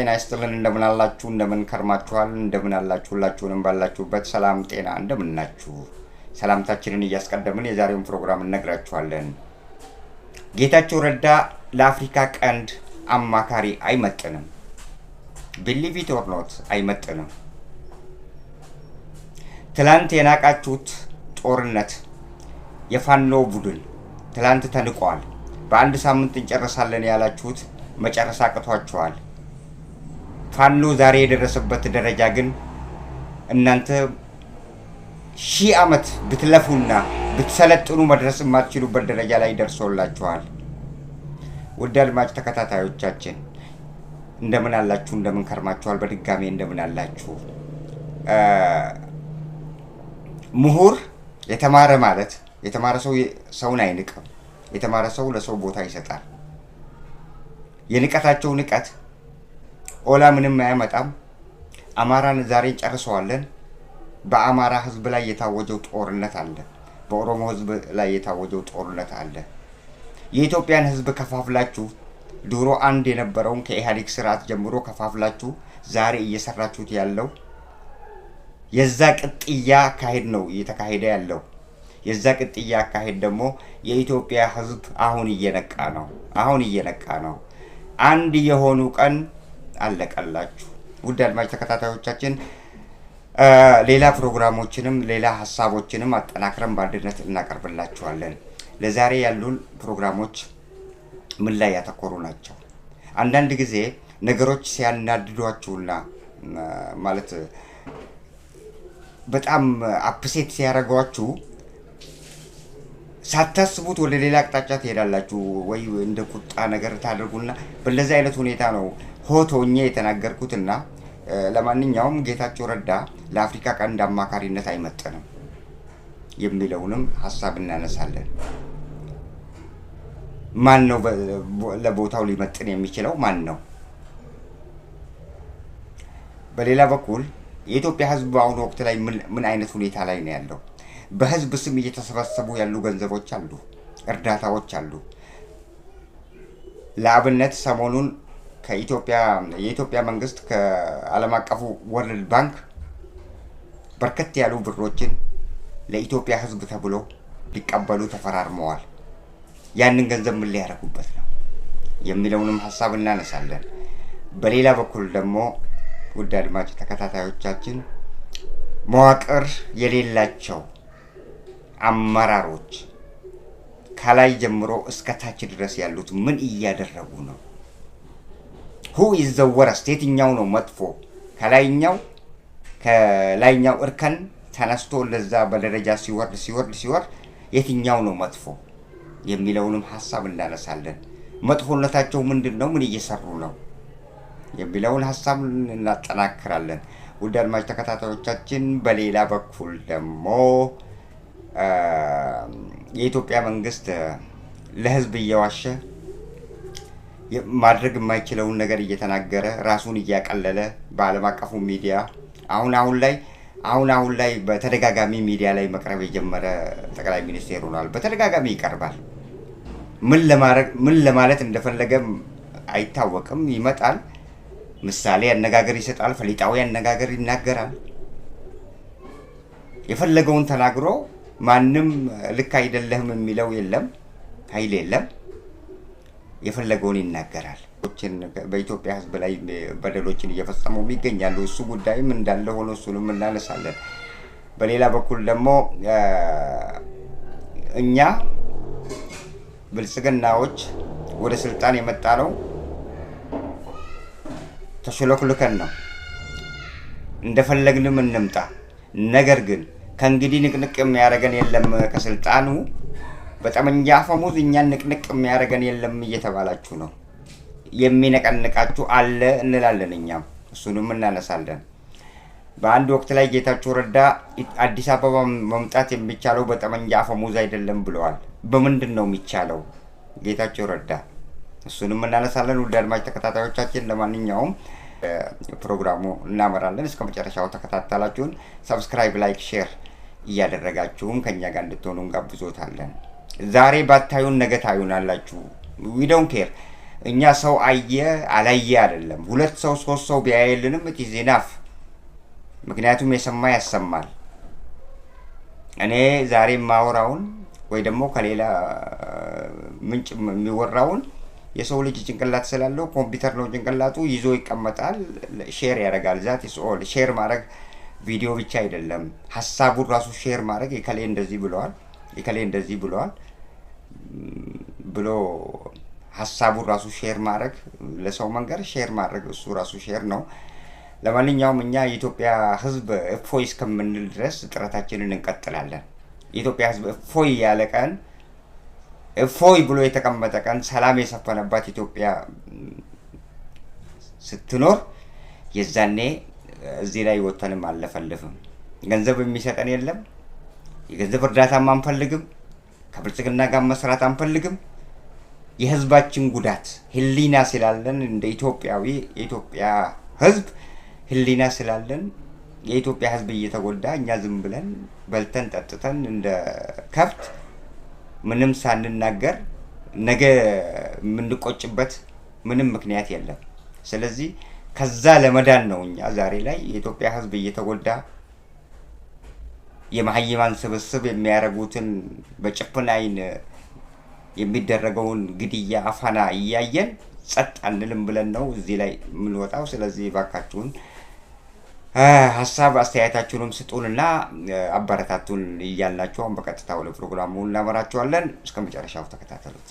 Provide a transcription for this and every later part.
ጤና ይስጥልን እንደምን አላችሁ እንደምን ከርማችኋል እንደምን አላችሁ ሁላችሁንም ባላችሁበት ሰላም ጤና እንደምን ናችሁ ሰላምታችንን እያስቀደምን የዛሬውን ፕሮግራም እንነግራችኋለን ጌታቸው ረዳ ለአፍሪካ ቀንድ አማካሪ አይመጥንም believe it or not አይመጥንም ትላንት የናቃችሁት ጦርነት የፋኖ ቡድን ትላንት ተንቋል በአንድ ሳምንት እንጨርሳለን ያላችሁት መጨረሻ አቅቷችኋል ፋኖ ዛሬ የደረሰበት ደረጃ ግን እናንተ ሺህ ዓመት ብትለፉና ብትሰለጥኑ መድረስ የማትችሉበት ደረጃ ላይ ደርሶላችኋል ውድ አድማጭ ተከታታዮቻችን እንደምን አላችሁ እንደምን ከርማችኋል በድጋሚ እንደምን አላችሁ ምሁር የተማረ ማለት የተማረ ሰው ሰውን አይንቅም የተማረ ሰው ለሰው ቦታ ይሰጣል የንቀታቸው ንቀት ኦላ ምንም አያመጣም አማራን ዛሬ ጨርሰዋለን በአማራ ህዝብ ላይ የታወጀው ጦርነት አለ በኦሮሞ ህዝብ ላይ የታወጀው ጦርነት አለ የኢትዮጵያን ህዝብ ከፋፍላችሁ ድሮ አንድ የነበረውን ከኢህአዴግ ስርዓት ጀምሮ ከፋፍላችሁ ዛሬ እየሰራችሁት ያለው የዛ ቅጥያ አካሄድ ነው እየተካሄደ ያለው የዛ ቅጥያ አካሄድ ደግሞ የኢትዮጵያ ህዝብ አሁን እየነቃ ነው አንድ የሆኑ ቀን አለቀላችሁ ውድ አድማጭ ተከታታዮቻችን ሌላ ፕሮግራሞችንም ሌላ ሐሳቦችንም አጠናክረን በአንድነት እናቀርብላችኋለን ለዛሬ ያሉን ፕሮግራሞች ምን ላይ ያተኮሩ ናቸው አንዳንድ ጊዜ ነገሮች ሲያናድዷችሁና ማለት በጣም አፕሴት ሲያረጋችሁ ሳታስቡት ወደ ሌላ አቅጣጫ ትሄዳላችሁ ወይ እንደ ቁጣ ነገር ታደርጉና በለዚህ አይነት ሁኔታ ነው ሆቶኛ የተናገርኩትና ለማንኛውም ጌታቸው ረዳ ለአፍሪካ ቀንድ አማካሪነት አይመጥንም የሚለውንም ሐሳብ እናነሳለን ማን ነው ለቦታው ሊመጥን የሚችለው ማን ነው በሌላ በኩል የኢትዮጵያ ህዝብ በአሁኑ ወቅት ላይ ምን አይነት ሁኔታ ላይ ነው ያለው በህዝብ ስም እየተሰበሰቡ ያሉ ገንዘቦች አሉ እርዳታዎች አሉ ለአብነት ሰሞኑን የኢትዮጵያ መንግስት ከዓለም አቀፉ ወርልድ ባንክ በርከት ያሉ ብሮችን ለኢትዮጵያ ህዝብ ተብሎ ሊቀበሉ ተፈራርመዋል ያንን ገንዘብ ምን ሊያደርጉበት ነው የሚለውንም ሐሳብ እናነሳለን በሌላ በኩል ደግሞ ውድ አድማጭ ተከታታዮቻችን መዋቅር የሌላቸው አመራሮች ከላይ ጀምሮ እስከ ታች ድረስ ያሉት ምን እያደረጉ ነው who is the worst የትኛው ነው መጥፎ ከላይኛው እርከን ተነስቶ ለዛ በደረጃ ሲወርድ የትኛው ነው መጥፎ የሚለውንም ሐሳብ እናነሳለን መጥፎነታቸው ምንድነው ምን እየሰሩ ነው የሚለውን ሐሳብ እናጠናክራለን ውድ አድማጭ ተከታታዮቻችን በሌላ በኩል ደግሞ የኢትዮጵያ መንግስት ለህዝብ እየዋሸ ማድረግ የማይችለውን ነገር እየተናገረ ራሱን እያቀለለ በዓለም አቀፉ ሚዲያ አሁን ላይ በተደጋጋሚ ሚዲያ ላይ መቅረብ የጀመረ ጠቅላይ ሚኒስቴር ሆኗል በተደጋጋሚ ይቀርባል ምን ለማለት እንደፈለገ አይታወቅም ይመጣል ምሳሌ አነጋገር ይሰጣል ፈሊጣዊ አነጋገር ይናገራል የፈለገውን ተናግሮ ማንንም ልክ አይደለም የሚለው የለም ኃይል የለም የፈለገውን ይናገራል በኢትዮጵያ ህዝብ ላይ በደሎችን እየፈጸሙ ይገኛሉ እሱ ጉዳይም እንዳለ ሆኖ እሱንም እናነሳለን በሌላ በኩል ደግሞ እኛ ብልጽግናዎች ወደ ስልጣን የመጣ ነው ተሽሎክልከን ነው እንደፈለግንም እንምጣ ነገር ግን ከእንግዲህ ንቅንቅ የሚያረገን የለም ከስልጣኑ በጠመንጃ አፈሙዝ እኛን ንቅንቅ የሚያረገን የለም እየተባላችሁ ነው የሚነቀንቃችሁ አለ እንላለን እኛም እሱንም እናነሳለን በአንድ ወቅት ላይ ጌታቸው ረዳ አዲስ አበባ መምጣት የሚቻለው በጠመንጃ አፈሙዝ አይደለም ብለዋል በምንድነው የሚቻለው ጌታቸው ረዳ እሱንም እናነሳለን ውድ አድማጭ ተከታታዮቻችን ለማንኛውም ፕሮግራሙ እናመራለን እስከ መጨረሻው ተከታተላችሁን ሰብስክራይብ ላይክ ሼር እያደረጋችሁም ከኛ ጋር እንድትሆኑ ጋብዞታለን ዛሬ ባታዩን ነገ ታዩናላችሁ we don't care እኛ ሰው አየ አላየ አይደለም። 2 ሰው 3 ሰው ቢያየልንም it is enough። ምክንያቱም የሰማ ያሰማል። እኔ ዛሬ ማወራውን ወይ ደግሞ ከሌላ ምንጭ የሚወራውን የሰው ልጅ ጭንቅላት ስላለው ኮምፒውተር ነው ጭንቅላቱ ይዞ ይቀመጣል፣ ሼር ያደርጋል። ዛት ኢስ ኦል። ሼር ማድረግ ቪዲዮ ብቻ አይደለም፣ ሀሳቡን ራሱ ሼር ማድረግ የከሌ እንደዚህ ብለዋል፣ የከሌ እንደዚህ ብለዋል ብሎ ሀሳቡን ራሱ ሼር ማድረግ፣ ለሰው መንገር ሼር ማድረግ እሱ ራሱ ሼር ነው። ለማንኛውም እኛ የኢትዮጵያ ሕዝብ እፎይ እስከምንል ድረስ ጥረታችንን እንቀጥላለን። የኢትዮጵያ ሕዝብ እፎይ ያለ ቀን፣ እፎይ ብሎ የተቀመጠ ቀን፣ ሰላም የሰፈነባት ኢትዮጵያ ስትኖር የዛኔ እዚህ ላይ ወተንም አለፈልፍም። ገንዘብ የሚሰጠን የለም። የገንዘብ እርዳታም አንፈልግም። ከብልጽግና ጋር መስራት አንፈልግም። የህዝባችን ጉዳት ህሊና ስላለን እንደ ኢትዮጵያዊ የኢትዮጵያ ህዝብ ህሊና ስላለን የኢትዮጵያ ህዝብ እየተጎዳ እኛ ዝም ብለን በልተን ጠጥተን እንደ ከብት ምንም ሳንናገር ነገ የምንቆጭበት ምንም ምክንያት የለም። ስለዚህ ከዛ ለመዳን ነው እኛ ዛሬ ላይ የኢትዮጵያ ህዝብ እየተጎዳ የመሀይማን ስብስብ የሚያደርጉትን በጭፍን አይን የሚደረገውን ግድያ አፋና እያየን ጸጥ አንልም ብለን ነው እዚህ ላይ የምንወጣው። ስለዚህ ባካችሁን ሀሳብ አስተያየታችሁንም ስጡንና አበረታቱን እያልናችሁ አሁን በቀጥታ ወደ ፕሮግራሙ እናመራችኋለን። እስከ መጨረሻው ተከታተሉት።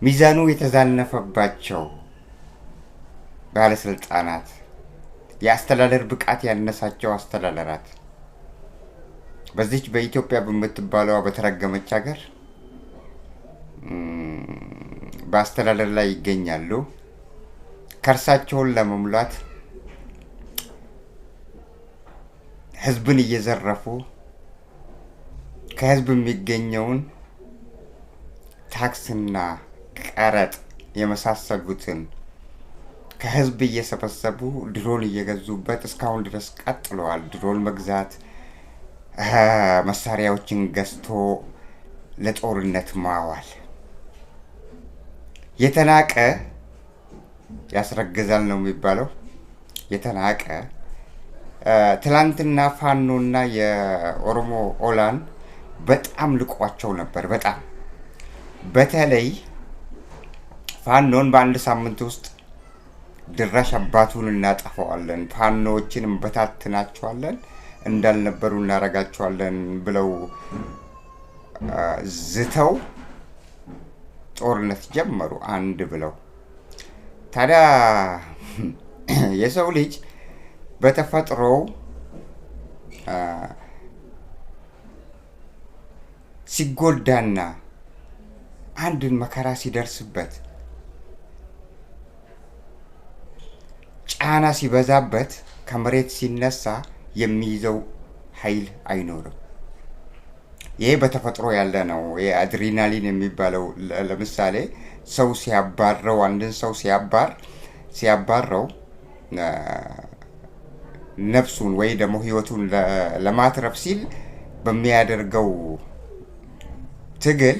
ሚዛኑ የተዛነፈባቸው ባለስልጣናት፣ የአስተዳደር ብቃት ያነሳቸው አስተዳደራት በዚች በኢትዮጵያ በምትባለዋ በተረገመች ሀገር በአስተዳደር ላይ ይገኛሉ። ከርሳቸውን ለመሙላት ህዝብን እየዘረፉ ከህዝብ የሚገኘውን ታክስና ቀረጥ የመሳሰሉትን ከህዝብ እየሰበሰቡ ድሮን እየገዙበት እስካሁን ድረስ ቀጥለዋል። ድሮን መግዛት፣ መሳሪያዎችን ገዝቶ ለጦርነት ማዋል የተናቀ ያስረግዛል ነው የሚባለው። የተናቀ ትላንትና ፋኖና የኦሮሞ ኦላን በጣም ልቋቸው ነበር። በጣም በተለይ ፋኖን በአንድ ሳምንት ውስጥ ድራሽ አባቱን እናጠፋዋለን፣ ፋኖዎችን እንበታትናቸዋለን፣ እንዳልነበሩ እናረጋቸዋለን ብለው ዝተው ጦርነት ጀመሩ አንድ ብለው። ታዲያ የሰው ልጅ በተፈጥሮ ሲጎዳና አንድን መከራ ሲደርስበት ጫና ሲበዛበት ከመሬት ሲነሳ የሚይዘው ኃይል አይኖርም። ይሄ በተፈጥሮ ያለ ነው። የአድሬናሊን የሚባለው ለምሳሌ ሰው ሲያባረው፣ አንድን ሰው ሲያባረው ነፍሱን ወይ ደግሞ ህይወቱን ለማትረፍ ሲል በሚያደርገው ትግል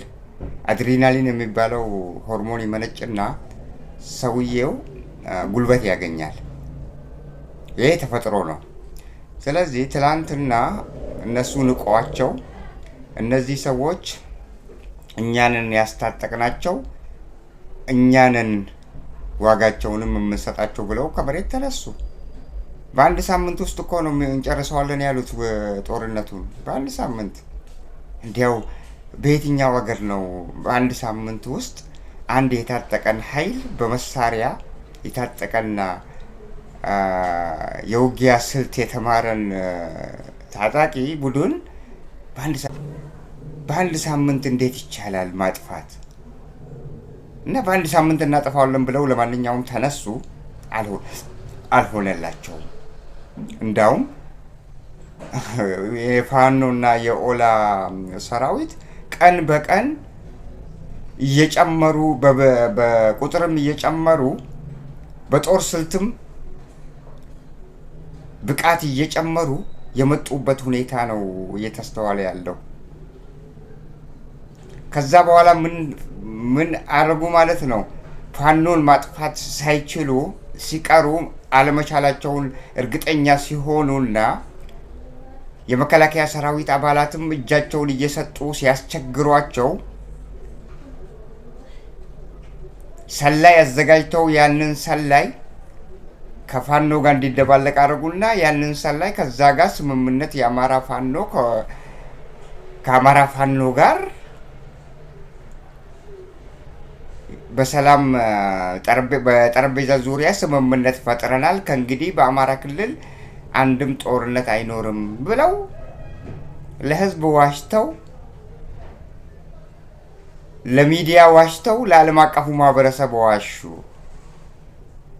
አድሬናሊን የሚባለው ሆርሞን ይመነጭና ሰውየው ጉልበት ያገኛል። ይሄ ተፈጥሮ ነው። ስለዚህ ትላንትና እነሱ ንቀዋቸው እነዚህ ሰዎች እኛንን ያስታጠቅናቸው እኛንን ዋጋቸውንም የምንሰጣቸው ብለው ከመሬት ተነሱ። በአንድ ሳምንት ውስጥ እኮ ነው እንጨርሰዋለን ያሉት ጦርነቱን። በአንድ ሳምንት እንዲያው በየትኛው ሀገር ነው በአንድ ሳምንት ውስጥ አንድ የታጠቀን ኃይል በመሳሪያ የታጠቀና የውጊያ ስልት የተማረን ታጣቂ ቡድን በአንድ ሳምንት እንዴት ይቻላል ማጥፋት? እና በአንድ ሳምንት እናጠፋዋለን ብለው ለማንኛውም ተነሱ። አልሆነላቸውም። እንዳውም የፋኖና የኦላ ሰራዊት ቀን በቀን እየጨመሩ በቁጥርም እየጨመሩ በጦር ስልትም ብቃት እየጨመሩ የመጡበት ሁኔታ ነው እየተስተዋለ ያለው። ከዛ በኋላ ምን አረጉ ማለት ነው? ፋኖን ማጥፋት ሳይችሉ ሲቀሩ አለመቻላቸውን እርግጠኛ ሲሆኑና የመከላከያ ሰራዊት አባላትም እጃቸውን እየሰጡ ሲያስቸግሯቸው ሰላይ አዘጋጅተው ያንን ሰላይ ከፋኖ ጋር እንዲደባለቅ አደረጉና ያንን ሰላይ ከዛ ጋር ስምምነት የአማራ ፋኖ ከአማራ ፋኖ ጋር በሰላም በጠረጴዛ ዙሪያ ስምምነት ፈጥረናል፣ ከእንግዲህ በአማራ ክልል አንድም ጦርነት አይኖርም ብለው ለህዝብ ዋሽተው፣ ለሚዲያ ዋሽተው፣ ለዓለም አቀፉ ማህበረሰብ ዋሹ።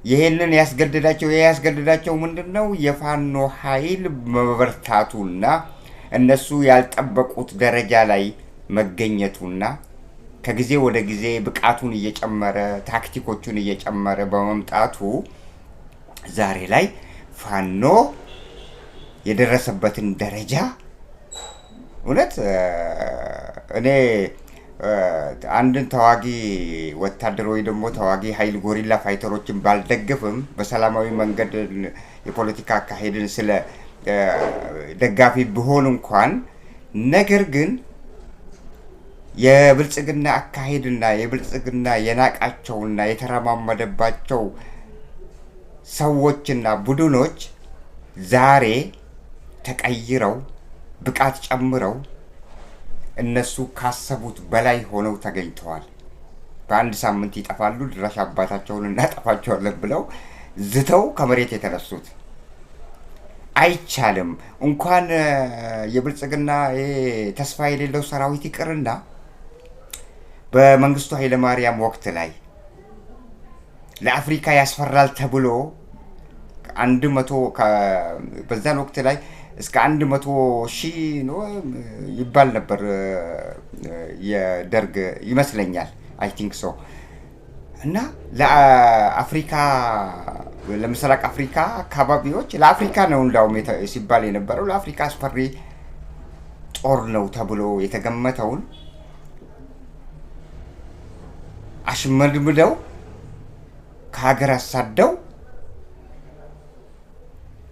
ይሄንን ያስገድዳቸው ምንድነው? የፋኖ ኃይል መበርታቱና እነሱ ያልጠበቁት ደረጃ ላይ መገኘቱና ከጊዜ ወደ ጊዜ ብቃቱን እየጨመረ ታክቲኮቹን እየጨመረ በመምጣቱ ዛሬ ላይ ፋኖ የደረሰበትን ደረጃ እውነት እኔ አንድን ተዋጊ ወታደር ወይ ደግሞ ተዋጊ ኃይል ጎሪላ ፋይተሮችን ባልደግፍም በሰላማዊ መንገድ የፖለቲካ አካሄድን ስለ ደጋፊ ብሆን እንኳን ነገር ግን የብልጽግና አካሄድና የብልጽግና የናቃቸውና የተረማመደባቸው ሰዎችና ቡድኖች ዛሬ ተቀይረው ብቃት ጨምረው እነሱ ካሰቡት በላይ ሆነው ተገኝተዋል። በአንድ ሳምንት ይጠፋሉ፣ ድራሽ አባታቸውን እናጠፋቸዋለን ብለው ዝተው ከመሬት የተነሱት አይቻልም። እንኳን የብልጽግና ተስፋ የሌለው ሰራዊት ይቅርና በመንግስቱ ኃይለማርያም ወቅት ላይ ለአፍሪካ ያስፈራል ተብሎ 100 በዛን ወቅት ላይ እስከ 100,000 ነው ይባል ነበር የደርግ ይመስለኛል አይ ቲንክ ሶ። እና ለአፍሪካ ለምስራቅ አፍሪካ አካባቢዎች ለአፍሪካ ነው እንዳውም ሲባል የነበረው ለአፍሪካ አስፈሪ ጦር ነው ተብሎ የተገመተውን አሽመድምደው ከሀገር አሳደው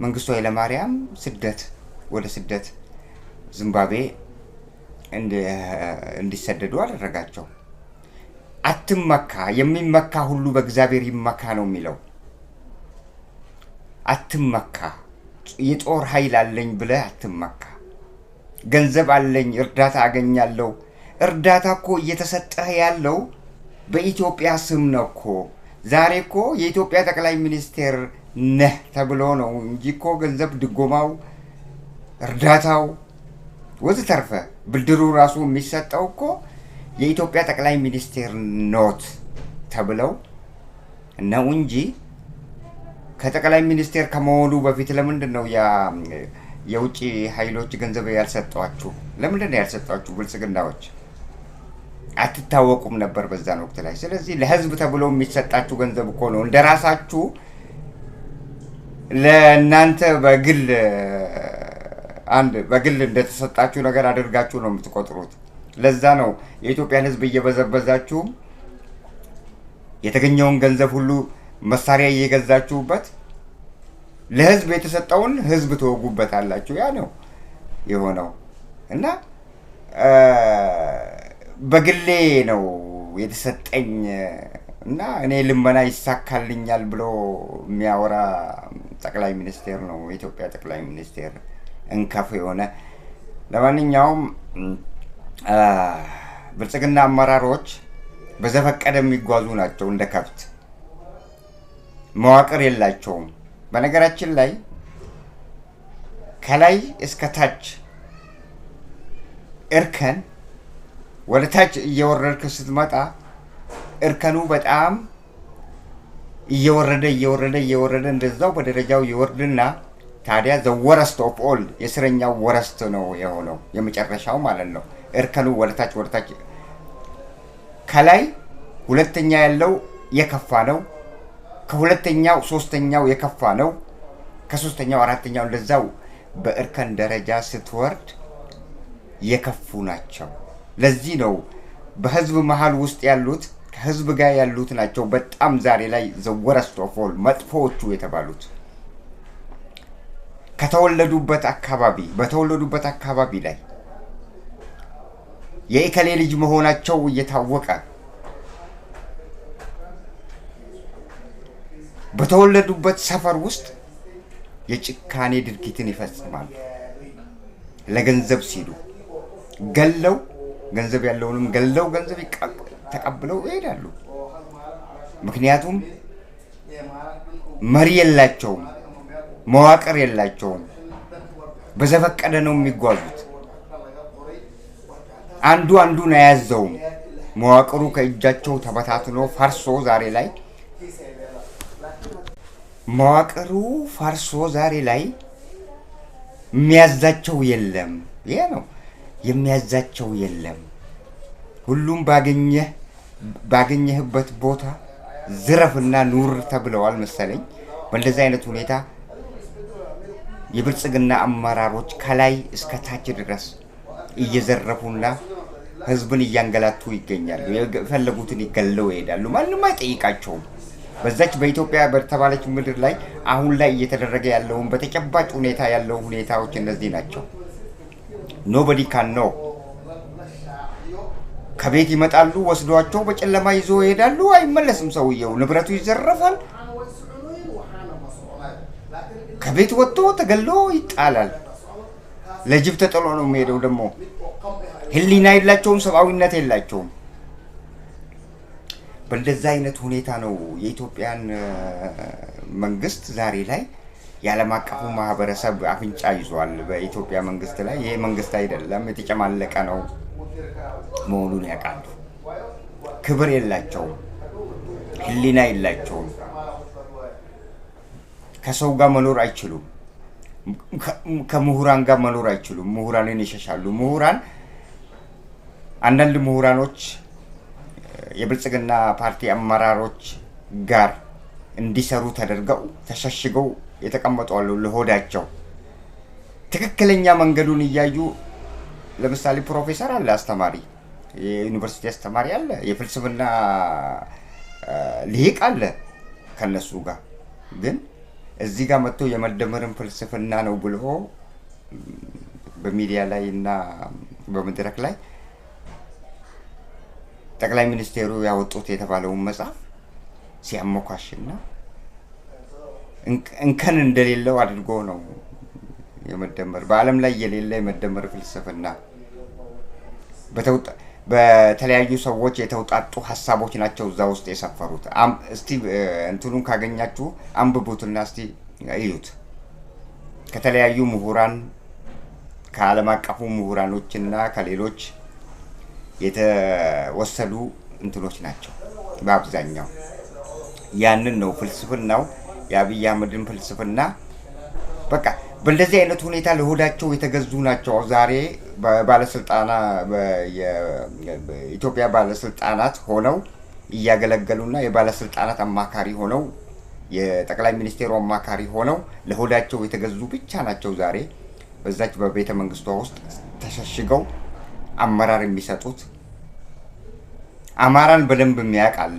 መንግስቱ ኃይለማርያም ወደ ስደት ዚምባብዌ እንዲሰደዱ አደረጋቸው። አትመካ፣ የሚመካ ሁሉ በእግዚአብሔር ይመካ ነው የሚለው። አትመካ፣ የጦር ኃይል አለኝ ብለህ አትመካ። ገንዘብ አለኝ፣ እርዳታ አገኛለሁ። እርዳታ እኮ እየተሰጠህ ያለው በኢትዮጵያ ስም ነው እኮ። ዛሬ እኮ የኢትዮጵያ ጠቅላይ ሚኒስቴር ነህ ተብሎ ነው እንጂ እኮ ገንዘብ ድጎማው፣ እርዳታው ወዘተርፈ ብድሩ ራሱ የሚሰጠው እኮ የኢትዮጵያ ጠቅላይ ሚኒስቴር ኖት ተብለው ነው እንጂ ከጠቅላይ ሚኒስቴር ከመሆኑ በፊት ለምንድን ነው የውጭ ኃይሎች ገንዘብ ያልሰጧችሁ? ለምንድን ነው ያልሰጧችሁ? ብልጽግናዎች አትታወቁም ነበር በዛን ወቅት ላይ። ስለዚህ ለህዝብ ተብሎ የሚሰጣችሁ ገንዘብ እኮ ነው እንደራሳችሁ ለእናንተ በግል እንደተሰጣችሁ ነገር አድርጋችሁ ነው የምትቆጥሩት። ለዛ ነው የኢትዮጵያን ህዝብ እየበዘበዛችሁ የተገኘውን ገንዘብ ሁሉ መሳሪያ እየገዛችሁበት ለህዝብ የተሰጠውን ህዝብ ትወጉበታላችሁ። ያ ነው የሆነው እና በግሌ ነው የተሰጠኝ እና እኔ ልመና ይሳካልኛል ብሎ የሚያወራ ጠቅላይ ሚኒስቴር ነው የኢትዮጵያ ጠቅላይ ሚኒስቴር፣ እንከፍ የሆነ። ለማንኛውም ብልጽግና አመራሮች በዘፈቀደ የሚጓዙ ናቸው፣ እንደ ከብት መዋቅር የላቸውም። በነገራችን ላይ ከላይ እስከ ታች እርከን ወደ ታች እየወረድክ ስትመጣ እርከኑ በጣም እየወረደ እንደዛው በደረጃው ይወርድና ታዲያ ዘወረስት ኦፍ ኦል የስረኛው ወረስት ነው የሆነው የመጨረሻው ማለት ነው። እርከኑ ወደ ታች ከላይ ሁለተኛ ያለው የከፋ ነው፣ ከሁለተኛው ሶስተኛው የከፋ ነው፣ ከሶስተኛው አራተኛው እንደዛው በእርከን ደረጃ ስትወርድ የከፉ ናቸው። ለዚህ ነው በህዝብ መሃል ውስጥ ያሉት ከህዝብ ጋር ያሉት ናቸው በጣም ዛሬ ላይ ዘወረስት ኦፍ ኦል መጥፎዎቹ የተባሉት። በተወለዱበት አካባቢ ላይ የኢከሌ ልጅ መሆናቸው እየታወቀ በተወለዱበት ሰፈር ውስጥ የጭካኔ ድርጊትን ይፈጽማሉ። ለገንዘብ ሲሉ ገለው ገንዘብ ያለውንም ገለው ገንዘብ ተቀብለው ይሄዳሉ። ምክንያቱም መሪ የላቸውም፣ መዋቅር የላቸውም። በዘፈቀደ ነው የሚጓዙት። አንዱን አያዘውም። መዋቅሩ ከእጃቸው ተበታትኖ ፈርሶ ዛሬ ላይ የሚያዛቸው የለም። ይሄ ነው የሚያዛቸው የለም። ሁሉም ባገኘህበት ቦታ ዝረፍና ኑር ተብለዋል መሰለኝ። በእንደዚህ አይነት ሁኔታ የብልጽግና አመራሮች ከላይ እስከ ታች ድረስ እየዘረፉና ህዝብን እያንገላቱ ይገኛሉ። የፈለጉትን ይገለው ይሄዳሉ። ማንም አይጠይቃቸውም። በዛች በኢትዮጵያ በተባለች ምድር ላይ አሁን ላይ እየተደረገ ያለውን በተጨባጭ ሁኔታ ያለው ሁኔታዎች እነዚህ ናቸው። ኖቦዲ ካን ኖ። ከቤት ይመጣሉ፣ ወስዷቸው በጨለማ ይዞ ይሄዳሉ። አይመለስም። ሰውየው ንብረቱ ይዘረፋል። ከቤት ወጥቶ ተገሎ ይጣላል። ለጅብ ተጥሎ ነው የሚሄደው። ደግሞ ህሊና የላቸውም፣ ሰብአዊነት የላቸውም። በእንደዛ አይነት ሁኔታ ነው የኢትዮጵያን መንግስት ዛሬ ላይ የዓለም አቀፉ ማህበረሰብ አፍንጫ ይዟል በኢትዮጵያ መንግስት ላይ። ይሄ መንግስት አይደለም፣ የተጨማለቀ ነው መሆኑን ያውቃሉ። ክብር የላቸውም፣ ህሊና የላቸውም። ከሰው ጋር መኖር አይችሉም። ከምሁራን ጋር መኖር አይችሉም። ምሁራንን ይሸሻሉ። አንዳንድ ምሁራኖች የብልጽግና ፓርቲ አመራሮች ጋር እንዲሰሩ ተደርገው ተሸሽገው የተቀመጡ አሉ። ለሆዳቸው ትክክለኛ መንገዱን እያዩ ለምሳሌ ፕሮፌሰር አለ፣ አስተማሪ፣ የዩኒቨርሲቲ አስተማሪ አለ፣ የፍልስፍና ሊቅ አለ ከነሱ ጋር። ግን እዚህ ጋር መጥቶ የመደመርን ፍልስፍና ነው ብሎ በሚዲያ ላይ እና በመድረክ ላይ ጠቅላይ ሚኒስቴሩ ያወጡት የተባለውን መጽሐፍ ሲያሞካሽና እንከን እንደሌለው አድርጎ ነው የመደመር በዓለም ላይ የሌለ የመደመር ፍልስፍና በተለያዩ ሰዎች የተውጣጡ ሀሳቦች ናቸው እዛ ውስጥ የሰፈሩት። እስቲ እንትኑን ካገኛችሁ አንብቡትና እስቲ እዩት። ከተለያዩ ምሁራን ከዓለም አቀፉ ምሁራኖችና ከሌሎች የተወሰዱ እንትኖች ናቸው በአብዛኛው። ያንን ነው ፍልስፍናው፣ የአብይ አህመድን ፍልስፍና። በቃ በእንደዚህ አይነት ሁኔታ ለሆዳቸው የተገዙ ናቸው። ዛሬ የኢትዮጵያ ባለስልጣናት ሆነው እያገለገሉና የባለስልጣናት አማካሪ ሆነው የጠቅላይ ሚኒስቴሩ አማካሪ ሆነው ለሆዳቸው የተገዙ ብቻ ናቸው። ዛሬ በዛች በቤተ መንግስቷ ውስጥ ተሸሽገው አመራር የሚሰጡት። አማራን በደንብ የሚያውቅ አለ፣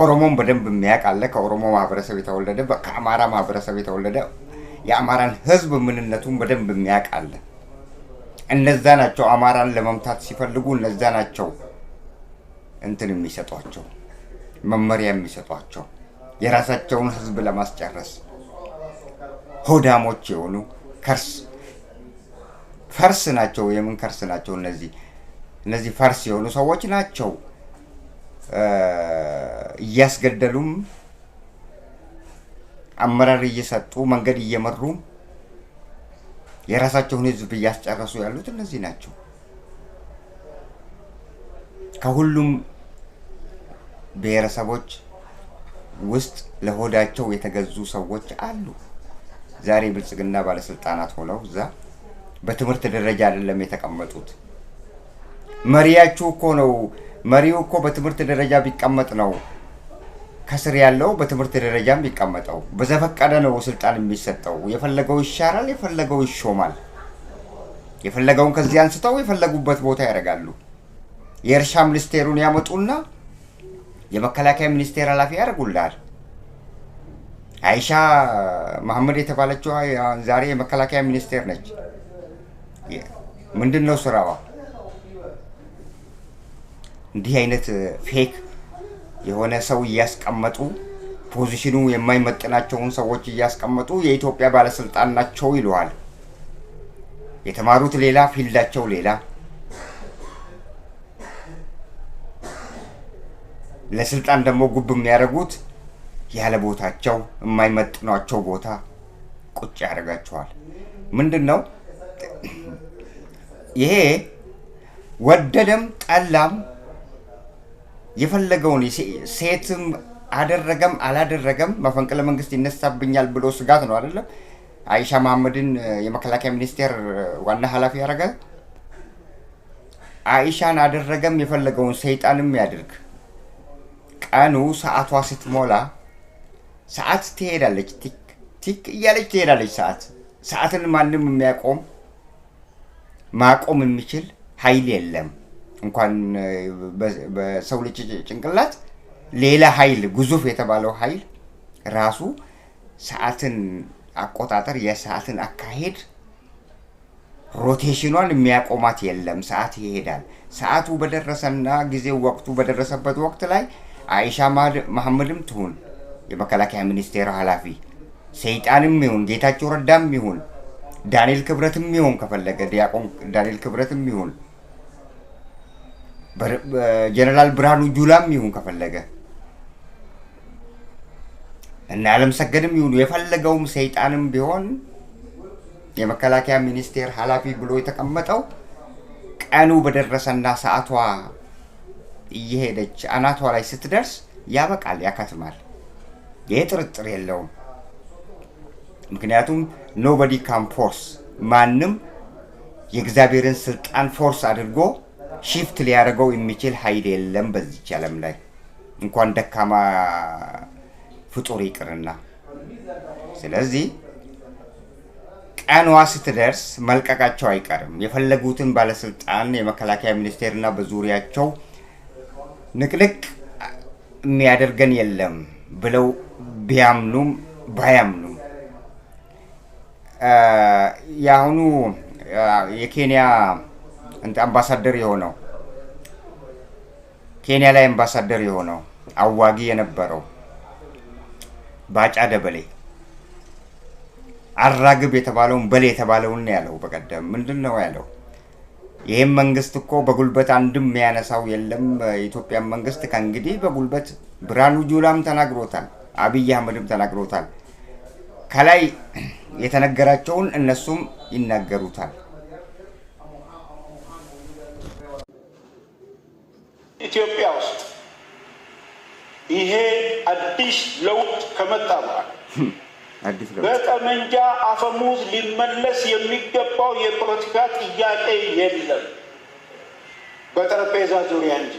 ኦሮሞን በደንብ የሚያውቅ አለ። ከኦሮሞ ማህበረሰብ የተወለደ ከአማራ ማህበረሰብ የተወለደ የአማራን ህዝብ ምንነቱን በደንብ የሚያውቅ አለ። እነዛ ናቸው አማራን ለመምታት ሲፈልጉ፣ እነዛ ናቸው እንትን የሚሰጧቸው መመሪያ የሚሰጧቸው የራሳቸውን ህዝብ ለማስጨረስ ሆዳሞች የሆኑ ፈርስ ናቸው። የምን ከርስ ናቸው? እነዚህ ፈርስ የሆኑ ሰዎች ናቸው። እያስገደሉም አመራር እየሰጡ መንገድ እየመሩ የራሳቸውን ህዝብ እያስጨረሱ ያሉት እነዚህ ናቸው። ከሁሉም ብሔረሰቦች ውስጥ ለሆዳቸው የተገዙ ሰዎች አሉ። ዛሬ ብልጽግና ባለስልጣናት ሆነው እዛ በትምህርት ደረጃ አይደለም የተቀመጡት። መሪያችሁ እኮ ነው። መሪው እኮ በትምህርት ደረጃ ቢቀመጥ ነው ከስር ያለው በትምህርት ደረጃም ይቀመጠው በዘፈቀደ ነው ስልጣን የሚሰጠው። የፈለገው ይሻራል፣ የፈለገው ይሾማል። የፈለገውን ከዚህ አንስተው የፈለጉበት ቦታ ያደርጋሉ። የእርሻ ሚኒስቴሩን ያመጡና የመከላከያ ሚኒስቴር ኃላፊ ያደርጉልሃል። አይሻ መሐመድ የተባለችው ዛሬ የመከላከያ ሚኒስቴር ነች። ምንድን ነው ስራዋ? እንዲህ አይነት ፌክ የሆነ ሰው እያስቀመጡ ፖዚሽኑ የማይመጥናቸውን ሰዎች እያስቀመጡ የኢትዮጵያ ባለስልጣን ናቸው ይለዋል። የተማሩት ሌላ፣ ፊልዳቸው ሌላ። ለስልጣን ደግሞ ጉብ የሚያደርጉት ያለ ቦታቸው የማይመጥኗቸው ቦታ ቁጭ ያደርጋቸዋል። ምንድን ነው ይሄ? ወደደም ጠላም የፈለገውን ሴትም አደረገም አላደረገም መፈንቅለ መንግስት ይነሳብኛል ብሎ ስጋት ነው አይደለም አይሻ መሐመድን የመከላከያ ሚኒስቴር ዋና ኃላፊ ያደረገ። አይሻን አደረገም የፈለገውን ሰይጣንም ያድርግ፣ ቀኑ ሰዓቷ ስትሞላ ሰዓት ትሄዳለች፣ ቲክ እያለች ትሄዳለች። ሰዓትን ማንም ማቆም የሚችል ኃይል የለም። እንኳን በሰው ልጅ ጭንቅላት ሌላ ኃይል ግዙፍ የተባለው ኃይል ራሱ ሰዓትን አቆጣጠር፣ የሰዓትን አካሄድ፣ ሮቴሽኗን የሚያቆማት የለም። ሰዓት ይሄዳል። ሰዓቱ በደረሰና ጊዜው ወቅቱ በደረሰበት ወቅት ላይ አይሻ መሐመድም ትሁን የመከላከያ ሚኒስቴር ኃላፊ፣ ሰይጣንም ይሁን ጌታቸው ረዳም ይሁን ዳንኤል ክብረትም ይሁን ከፈለገ ዲያቆን ዳንኤል ክብረትም ይሁን ጀነራል ብርሃኑ ጁላም ይሁን ከፈለገ እና ዓለም ሰገድም ይሁን የፈለገውም ሰይጣንም ቢሆን የመከላከያ ሚኒስቴር ኃላፊ ብሎ የተቀመጠው ቀኑ በደረሰና ሰዓቷ እየሄደች አናቷ ላይ ስትደርስ ያበቃል፣ ያከትማል። ይሄ ጥርጥር የለውም። ምክንያቱም ኖበዲ ካን ፎርስ፣ ማንም የእግዚአብሔርን ስልጣን ፎርስ አድርጎ ሺፍት ሊያደርገው የሚችል ኃይል የለም በዚች ዓለም ላይ እንኳን ደካማ ፍጡር ይቅርና። ስለዚህ ቀኗ ስትደርስ መልቀቃቸው አይቀርም። የፈለጉትን ባለስልጣን የመከላከያ ሚኒስቴርና በዙሪያቸው ንቅንቅ የሚያደርገን የለም ብለው ቢያምኑም ባያምኑም የአሁኑ የኬንያ አምባሳደር የሆነው ኬንያ ላይ አምባሳደር የሆነው አዋጊ የነበረው ባጫ ደበሌ አራግብ የተባለውን በሌ የተባለውን ያለው በቀደም ምንድን ነው ያለው? ይህም መንግስት እኮ በጉልበት አንድም የሚያነሳው የለም። የኢትዮጵያ መንግስት ከእንግዲህ በጉልበት ብርሃኑ ጁላም ተናግሮታል፣ አብይ አህመድም ተናግሮታል። ከላይ የተነገራቸውን እነሱም ይናገሩታል። ኢትዮጵያ ውስጥ ይሄ አዲስ ለውጥ ከመጣ በኋላ በጠመንጃ አፈሙዝ ሊመለስ የሚገባው የፖለቲካ ጥያቄ የለም፣ በጠረጴዛ ዙሪያ እንጂ።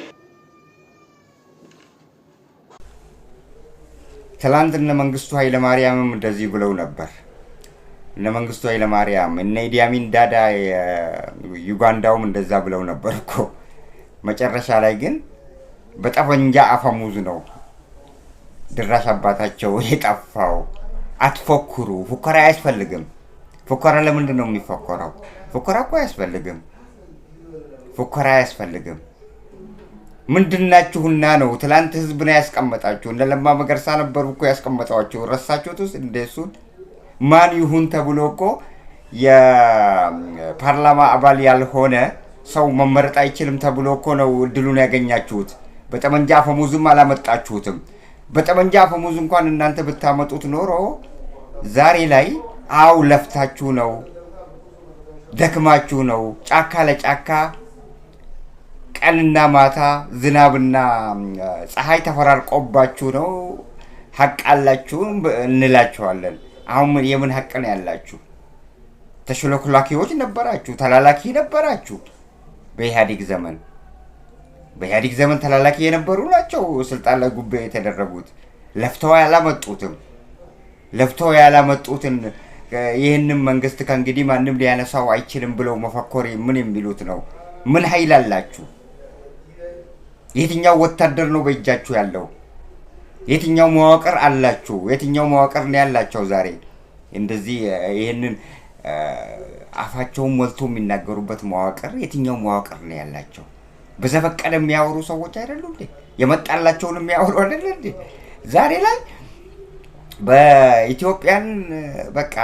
ትላንት እነ መንግስቱ ኃይለማርያምም እንደዚህ ብለው ነበር። እነ መንግስቱ ኃይለማርያም እነ ኢዲ አሚን ዳዳ ዩጋንዳውም እንደዛ ብለው ነበር እኮ። መጨረሻ ላይ ግን በጠመንጃ አፈሙዝ ነው ድራሽ አባታቸው የጠፋው። አትፎክሩ፣ ፉከራ አያስፈልግም። ፉከራ ለምንድን ነው የሚፎከረው? ፉከራ እኮ አያስፈልግም። ፉከራ አያስፈልግም። ምንድናችሁና ነው? ትላንት ህዝብ ነው ያስቀመጣችሁ። እነ ለማ መገርሳ ነበሩ እኮ ያስቀመጣችሁ። ረሳችሁት? ውስጥ እንደሱን ማን ይሁን ተብሎ እኮ የፓርላማ አባል ያልሆነ ሰው መመረጥ አይችልም ተብሎ እኮ ነው እድሉን ያገኛችሁት። በጠመንጃ አፈሙዝም አላመጣችሁትም። በጠመንጃ አፈሙዝ እንኳን እናንተ ብታመጡት ኖሮ ዛሬ ላይ ለፍታችሁ ነው፣ ደክማችሁ ነው፣ ጫካ ለጫካ ቀንና ማታ ዝናብና ፀሐይ ተፈራርቆባችሁ ነው ሀቅ አላችሁ እንላችኋለን። አሁን የምን ሀቅ ነው ያላችሁ? ተሽሎክላኪዎች ነበራችሁ፣ ተላላኪ ነበራችሁ። በኢህአዴግ ዘመን ተላላኪ የነበሩ ናቸው ስልጣን ላይ ጉባኤ የተደረጉት። ለፍተው ያላመጡትን ይህንን መንግስት ከእንግዲህ ማንም ሊያነሳው አይችልም ብለው መፈኮር ምን የሚሉት ነው? ምን ኃይል አላችሁ? የትኛው ወታደር ነው በእጃችሁ ያለው? የትኛው መዋቅር አላችሁ? የትኛው መዋቅር ነው ያላቸው? ዛሬ እንደዚህ ይህንን አፋቸውን ሞልቶ የሚናገሩበት መዋቅር የትኛው መዋቅር ነው ያላቸው? በዘፈቀደ የሚያወሩ ሰዎች አይደሉ እንዴ? የመጣላቸውን የሚያወሩ አይደል እንዴ? ዛሬ ላይ በኢትዮጵያን በቃ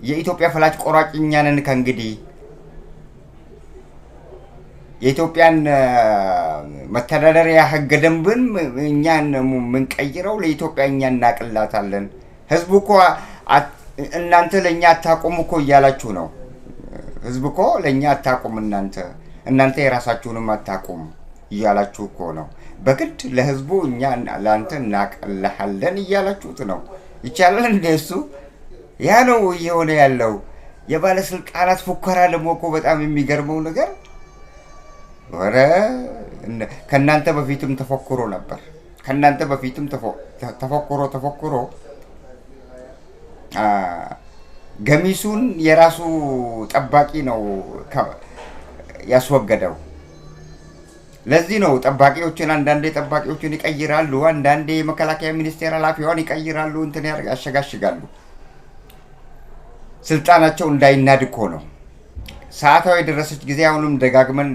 የኢትዮጵያ ፈላጭ ቆራጭ እኛ ነን ከእንግዲህ የኢትዮጵያን መተዳደሪያ ህገ ደንብን እኛ የምንቀይረው ለኢትዮጵያ እኛ እናቅላታለን። ህዝቡ እኮ እናንተ ለእኛ አታቁም እኮ እያላችሁ ነው። ህዝብ እኮ ለእኛ አታቁም እናንተ የራሳችሁንም አታቁም እያላችሁ እኮ ነው። በግድ ለህዝቡ እኛ ለአንተ እናቅልሃለን እያላችሁት ነው። ይቻላል እንደሱ? ያ ነው እየሆነ ያለው። የባለስልጣናት ፉከራ ደግሞ እኮ በጣም የሚገርመው ነገር ወረ ከናንተ በፊትም ተፎክሮ ነበር። ከናንተ በፊትም ተፎክሮ ገሚሱን የራሱ ጠባቂ ነው ያስወገደው። ለዚህ ነው ጠባቂዎችን አንዳንዴ ጠባቂዎችን ይቀይራሉ፣ አንዳንዴ የመከላከያ ሚኒስቴር ኃላፊዋን ይቀይራሉ፣ እንትን ያሸጋሽጋሉ። ስልጣናቸው እንዳይናድ እኮ ነው። ሰዓቷ የደረሰች ጊዜ አሁንም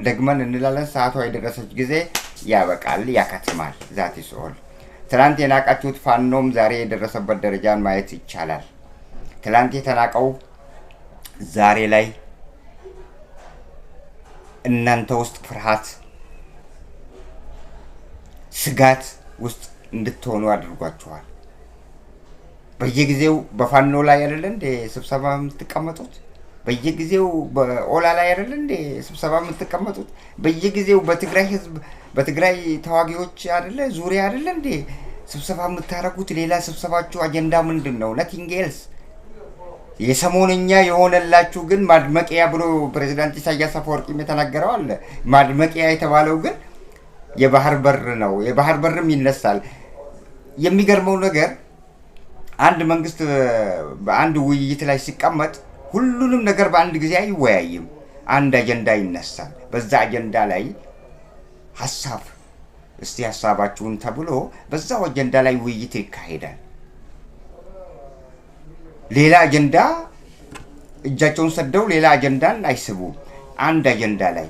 ደግመን እንላለን። ሰዓቷ የደረሰች ጊዜ ያበቃል፣ ያከትማል። ዛት ይስኦል። ትናንት የናቃችሁት ፋኖም ዛሬ የደረሰበት ደረጃን ማየት ይቻላል። ትናንት የተናቀው ዛሬ ላይ እናንተ ውስጥ ፍርሃት፣ ስጋት ውስጥ እንድትሆኑ አድርጓችኋል። በየጊዜው በፋኖ ላይ አይደለ እንደ ስብሰባ የምትቀመጡት? በየጊዜው በኦላ ላይ አይደለ እንደ ስብሰባ የምትቀመጡት? በየጊዜው በትግራይ ህዝብ በትግራይ ተዋጊዎች አይደለ ዙሪያ አይደለ እንደ ስብሰባ የምታረጉት? ሌላ ስብሰባችሁ አጀንዳ ምንድን ነው? ነቲንግ ኤልስ። የሰሞነኛ የሆነላችሁ ግን ማድመቂያ ብሎ ፕሬዚዳንት ኢሳያስ አፈወርቂም የተናገረው አለ። ማድመቂያ የተባለው ግን የባህር በር ነው። የባህር በርም ይነሳል። የሚገርመው ነገር አንድ መንግስት በአንድ ውይይት ላይ ሲቀመጥ ሁሉንም ነገር በአንድ ጊዜ አይወያይም። አንድ አጀንዳ ይነሳል። በዛ አጀንዳ ላይ እስቲ ሀሳባችሁን ተብሎ በዛው አጀንዳ ላይ ውይይት ይካሄዳል። ሌላ አጀንዳ እጃቸውን ሰደው ሌላ አጀንዳን አይስቡም። አንድ አጀንዳ ላይ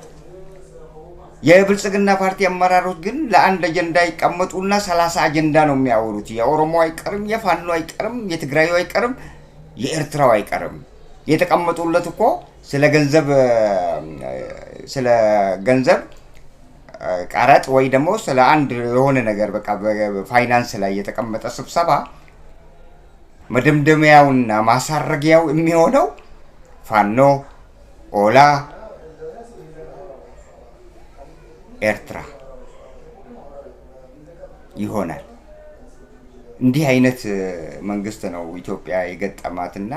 የብልጽግና ፓርቲ አመራሮች ግን ለአንድ አጀንዳ ይቀመጡና 30 አጀንዳ ነው የሚያወሩት። የኦሮሞ አይቀርም፣ የፋኖ አይቀርም፣ የትግራዩ አይቀርም፣ የኤርትራው አይቀርም። የተቀመጡለት እኮ ስለ ገንዘብ ቀረጥ ወይ ደግሞ ስለ አንድ የሆነ ነገር በቃ በፋይናንስ ላይ የተቀመጠ ስብሰባ መደምደሚያውና ማሳረጊያው የሚሆነው ፋኖ፣ ኦላ፣ ኤርትራ ይሆናል። እንዲህ አይነት መንግስት ነው ኢትዮጵያ የገጠማትና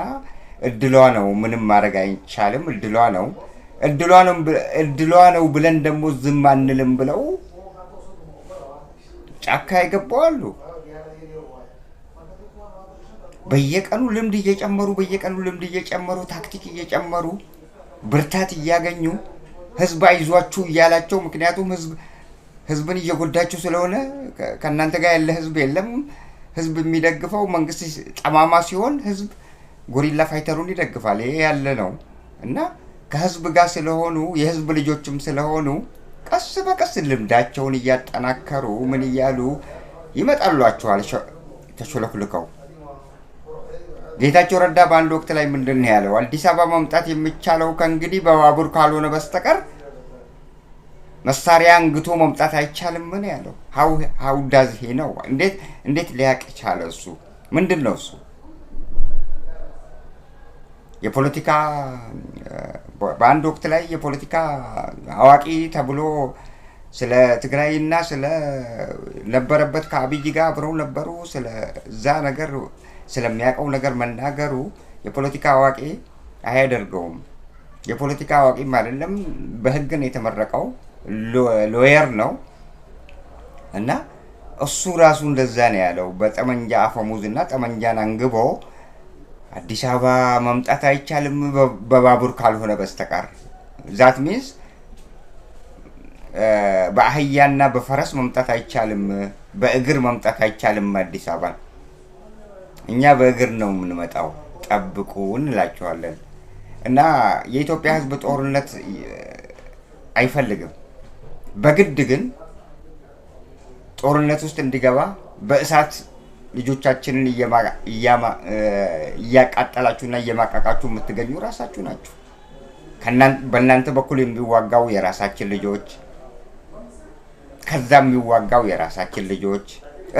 እድሏ ነው። ምንም ማድረግ አይቻልም። እድሏ ነው ብለን ደግሞ ዝም አንልም ብለው ጫካ ይገባዋሉ። በየቀኑ ልምድ እየጨመሩ ታክቲክ እየጨመሩ ብርታት እያገኙ ህዝብ አይዟችሁ እያላቸው። ምክንያቱም ህዝብን እየጎዳችሁ ስለሆነ ከእናንተ ጋር ያለ ህዝብ የለም። ህዝብ የሚደግፈው መንግስት ጠማማ ሲሆን ህዝብ ጎሪላ ፋይተሩን ይደግፋል። ይሄ ያለ ነው እና ከህዝብ ጋር ስለሆኑ የህዝብ ልጆችም ስለሆኑ ቀስ በቀስ ልምዳቸውን እያጠናከሩ ምን እያሉ ይመጣሏቸዋል ተሾለክልከው። ጌታቸው ረዳ በአንድ ወቅት ላይ ምንድን ነው ያለው? አዲስ አበባ መምጣት የሚቻለው ከእንግዲህ በባቡር ካልሆነ በስተቀር መሳሪያ አንግቶ መምጣት አይቻልም። ምን ያለው? ሀው ዳዝ ሄ ነው። እንዴት ሊያቅ ቻለ? እሱ ምንድን ነው እሱ? የፖለቲካ በአንድ ወቅት ላይ የፖለቲካ አዋቂ ተብሎ ስለ ትግራይና ስለ ነበረበት ከአብይ ጋር አብረው ነበሩ። ስለዛ ነገር ስለሚያውቀው ነገር መናገሩ የፖለቲካ አዋቂ አያደርገውም። የፖለቲካ አዋቂም አይደለም፣ በህግ ነው የተመረቀው፣ ሎየር ነው እና እሱ ራሱ እንደዛ ነው ያለው። በጠመንጃ አፈሙዝና ጠመንጃን አንግቦ አዲስ አበባ መምጣት አይቻልም በባቡር ካልሆነ በስተቀር ዛት ሚንስ በአህያና በፈረስ መምጣት አይቻልም፣ በእግር መምጣት አይቻልም አዲስ አበባ። እኛ በእግር ነው የምንመጣው፣ ጠብቁ እንላቸዋለን። እና የኢትዮጵያ ሕዝብ ጦርነት አይፈልግም። በግድ ግን ጦርነት ውስጥ እንዲገባ በእሳት ልጆቻችንን እያቃጠላችሁና እየማቃቃችሁ የምትገኙ ራሳችሁ ናችሁ። በእናንተ በኩል የሚዋጋው የራሳችን ልጆች፣ ከዛ የሚዋጋው የራሳችን ልጆች፣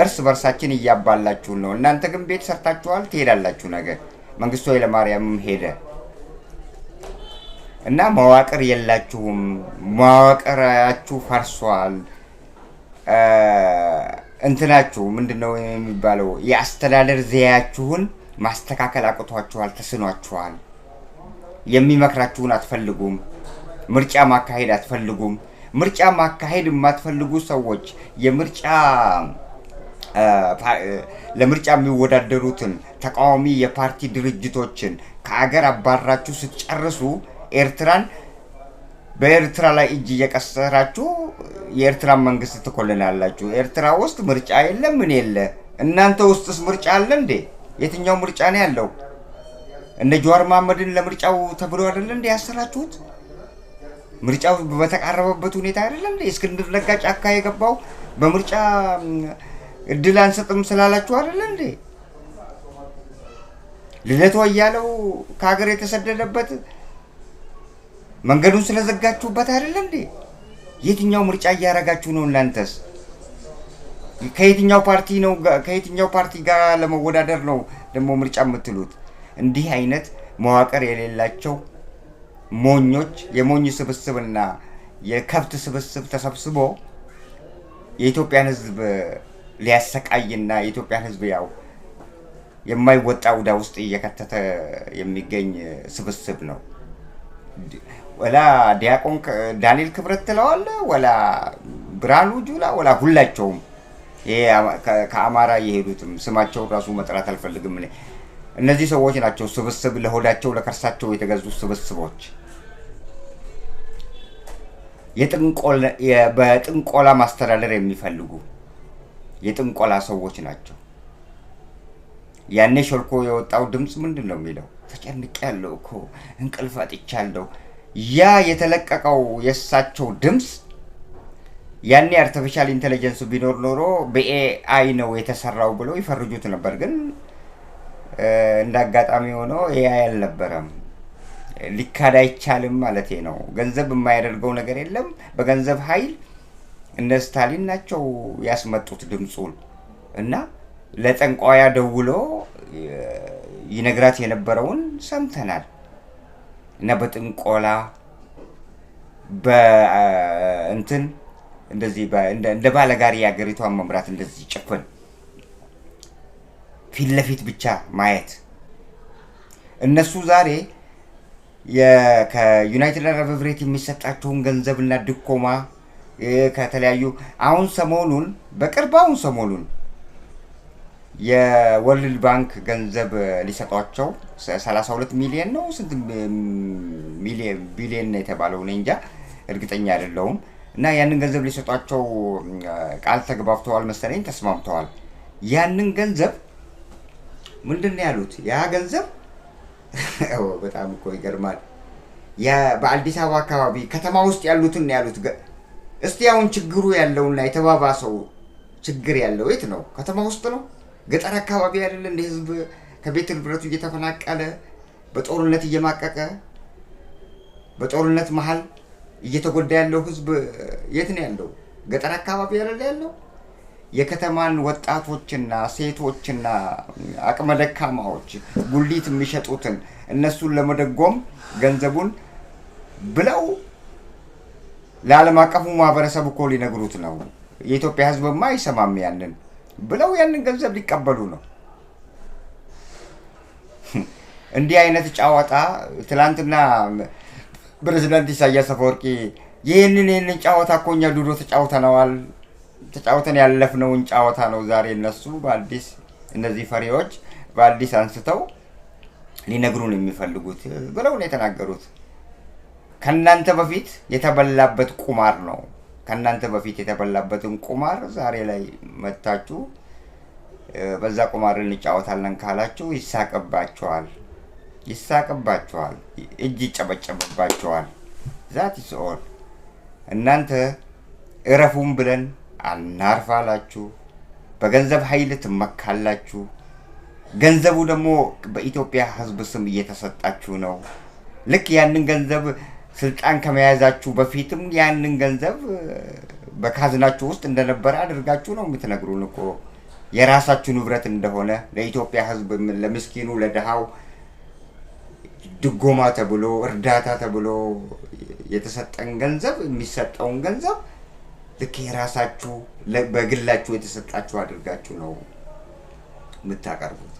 እርስ በርሳችን እያባላችሁን ነው። እናንተ ግን ቤት ሰርታችኋል፣ ትሄዳላችሁ። ነገር መንግስቱ ኃይለማርያምም ሄደ እና መዋቅር የላችሁም፣ መዋቅራችሁ ፈርሷል። እንትናችሁ ምንድነው የሚባለው? የአስተዳደር ዘያችሁን ማስተካከል አቅቷችኋል፣ ተስኗችኋል። የሚመክራችሁን አትፈልጉም። ምርጫ ማካሄድ አትፈልጉም። ምርጫ ማካሄድ የማትፈልጉ ሰዎች ለምርጫ የሚወዳደሩትን ተቃዋሚ የፓርቲ ድርጅቶችን ከአገር አባራችሁ ስትጨርሱ ኤርትራን በኤርትራ ላይ እጅ እየቀሰራችሁ የኤርትራን መንግስት ትኮልናላችሁ። ኤርትራ ውስጥ ምርጫ የለም፣ ምን የለ። እናንተ ውስጥስ ምርጫ አለ እንዴ? የትኛው ምርጫ ነው ያለው? እነ ጀዋር መሐመድን ለምርጫው ተብሎ አይደለ እንዴ ያሰራችሁት? ምርጫው በተቃረበበት ሁኔታ አይደለ እንዴ? እስክንድር ነጋ ጫካ የገባው በምርጫ እድል አንሰጥም ስላላችሁ አይደለ እንዴ? ልደቱ እያለው ከሀገር የተሰደደበት መንገዱን ስለዘጋችሁበት አይደለ እንዴ? የትኛው ምርጫ እያረጋችሁ ነው እናንተስ? ከየትኛው ፓርቲ ጋር ለመወዳደር ነው ደግሞ ምርጫ የምትሉት? እንዲህ አይነት መዋቅር የሌላቸው ሞኞች፣ የሞኝ ስብስብና የከብት ስብስብ ተሰብስቦ የኢትዮጵያን ሕዝብ ሊያሰቃይና የኢትዮጵያን ሕዝብ ያው የማይወጣ ዕዳ ውስጥ እየከተተ የሚገኝ ስብስብ ነው። ወላ ዲያቆን ዳንኤል ክብረት ትለዋለ፣ ወላ ብርሃኑ ጁላ፣ ወላ ሁላቸውም ይሄ ከአማራ የሄዱትም ስማቸውን ራሱ መጥራት አልፈልግም። እነዚህ ሰዎች ናቸው ስብስብ፣ ለሆዳቸው ለከርሳቸው የተገዙ ስብስቦች፣ በጥንቆላ ማስተዳደር የሚፈልጉ የጥንቆላ ሰዎች ናቸው። ያኔ ሾልኮ የወጣው ድምፅ ምንድን ነው የሚለው? ተጨንቄያለሁ እኮ እንቅልፍ አጥቻለሁ። ያ የተለቀቀው የእሳቸው ድምፅ ያኔ አርቲፊሻል ኢንቴሊጀንስ ቢኖር ኖሮ በኤአይ ነው የተሰራው ብለው ይፈርጁት ነበር። ግን እንደ አጋጣሚ ሆኖ ኤአይ አልነበረም። ሊካድ አይቻልም ማለት ነው። ገንዘብ የማያደርገው ነገር የለም። በገንዘብ ኃይል እነ ስታሊን ናቸው ያስመጡት ድምፁን እና ለጠንቋያ ደውሎ ይነግራት የነበረውን ሰምተናል። እና በጥንቆላ በእንትን እንደዚህ እንደ ባለጋሪ የሀገሪቷን መምራት እንደዚህ ጭፍን ፊት ለፊት ብቻ ማየት። እነሱ ዛሬ ከዩናይትድ አረብ ኤምሬት የሚሰጣቸውን ገንዘብና ድኮማ ከተለያዩ አሁን ሰሞኑን የወርልድ ባንክ ገንዘብ ሊሰጧቸው 32 ሚሊዮን ነው ስንት ቢሊዮን ነው የተባለው እኔ እንጃ እርግጠኛ አይደለሁም። እና ያንን ገንዘብ ሊሰጧቸው ቃል ተግባብተዋል መሰለኝ፣ ተስማምተዋል። ያንን ገንዘብ ምንድን ነው ያሉት? ያ ገንዘብ በጣም እኮ ይገርማል። በአዲስ አበባ አካባቢ ከተማ ውስጥ ያሉትን ነው ያሉት። እስቲ አሁን ችግሩ ያለውና የተባባሰው ችግር ያለው የት ነው? ከተማ ውስጥ ነው? ገጠር አካባቢ አይደለ እንደ ህዝብ ከቤት ንብረቱ እየተፈናቀለ በጦርነት እየማቀቀ በጦርነት መሀል እየተጎዳ ያለው ህዝብ የት ነው ያለው? ገጠር አካባቢ አይደለ ያለው? የከተማን ወጣቶችና ሴቶችና አቅመ ደካማዎች ጉሊት የሚሸጡትን እነሱን ለመደጎም ገንዘቡን ብለው ለዓለም አቀፉ ማህበረሰብ እኮ ሊነግሩት ነው። የኢትዮጵያ ህዝብማ አይሰማም ያንን ብለው ያንን ገንዘብ ሊቀበሉ ነው። እንዲህ አይነት ጨዋታ ትላንትና ፕሬዝዳንት ኢሳያስ አፈወርቂ ይህንን ጨዋታ እኮ እኛ ድሮ ተጫውተነዋል ተጫውተን ያለፍነውን ጨዋታ ነው ዛሬ እነሱ በአዲስ እነዚህ ፈሪዎች በአዲስ አንስተው ሊነግሩን የሚፈልጉት ብለው ነው የተናገሩት። ከናንተ በፊት የተበላበት ቁማር ነው። ከናንተ በፊት የተበላበትን ቁማር ዛሬ ላይ መታችሁ በዛ ቁማር እንጫወታለን ካላችሁ ይሳቅባቸዋል፣ እጅ ይጨበጨብባቸዋል። ዛት ኢዝ ኦል። እናንተ እረፉም ብለን አናርፋላችሁ። በገንዘብ ኃይል ትመካላችሁ። ገንዘቡ ደግሞ በኢትዮጵያ ሕዝብ ስም እየተሰጣችሁ ነው። ልክ ያንን ገንዘብ ስልጣን ከመያዛችሁ በፊትም ያንን ገንዘብ በካዝናችሁ ውስጥ እንደነበረ አድርጋችሁ ነው የምትነግሩን እኮ የራሳችሁ ንብረት እንደሆነ ለኢትዮጵያ ሕዝብ ለምስኪኑ ለድሃው ድጎማ ተብሎ እርዳታ ተብሎ የተሰጠን ገንዘብ የሚሰጠውን ገንዘብ ልክ የራሳችሁ በግላችሁ የተሰጣችሁ አድርጋችሁ ነው የምታቀርቡት።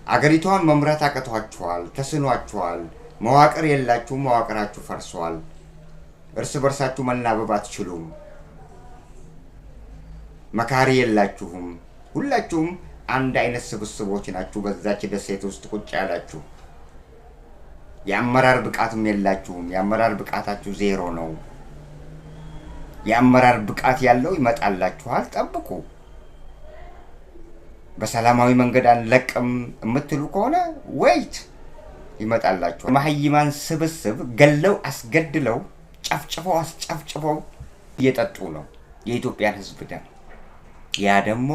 አገሪቷን መምራት አቅቷችኋል፣ ተስኗችኋል። መዋቅር የላችሁም፣ መዋቅራችሁ ፈርሷል። እርስ በርሳችሁ መናበብ አትችሉም። መካሪ የላችሁም። ሁላችሁም አንድ አይነት ስብስቦች ናችሁ። በዛች ደሴት ውስጥ ቁጭ ያላችሁ የአመራር ብቃትም የላችሁም። የአመራር ብቃታችሁ ዜሮ ነው። የአመራር ብቃት ያለው ይመጣላችኋል፣ ጠብቁ። በሰላማዊ መንገድ አንለቅም የምትሉ ከሆነ ወይት ይመጣላችኋል። መሀይማን ስብስብ ገለው አስገድለው ጨፍጭፈው አስጨፍጭፈው እየጠጡ ነው የኢትዮጵያን ሕዝብ ደም። ያ ደግሞ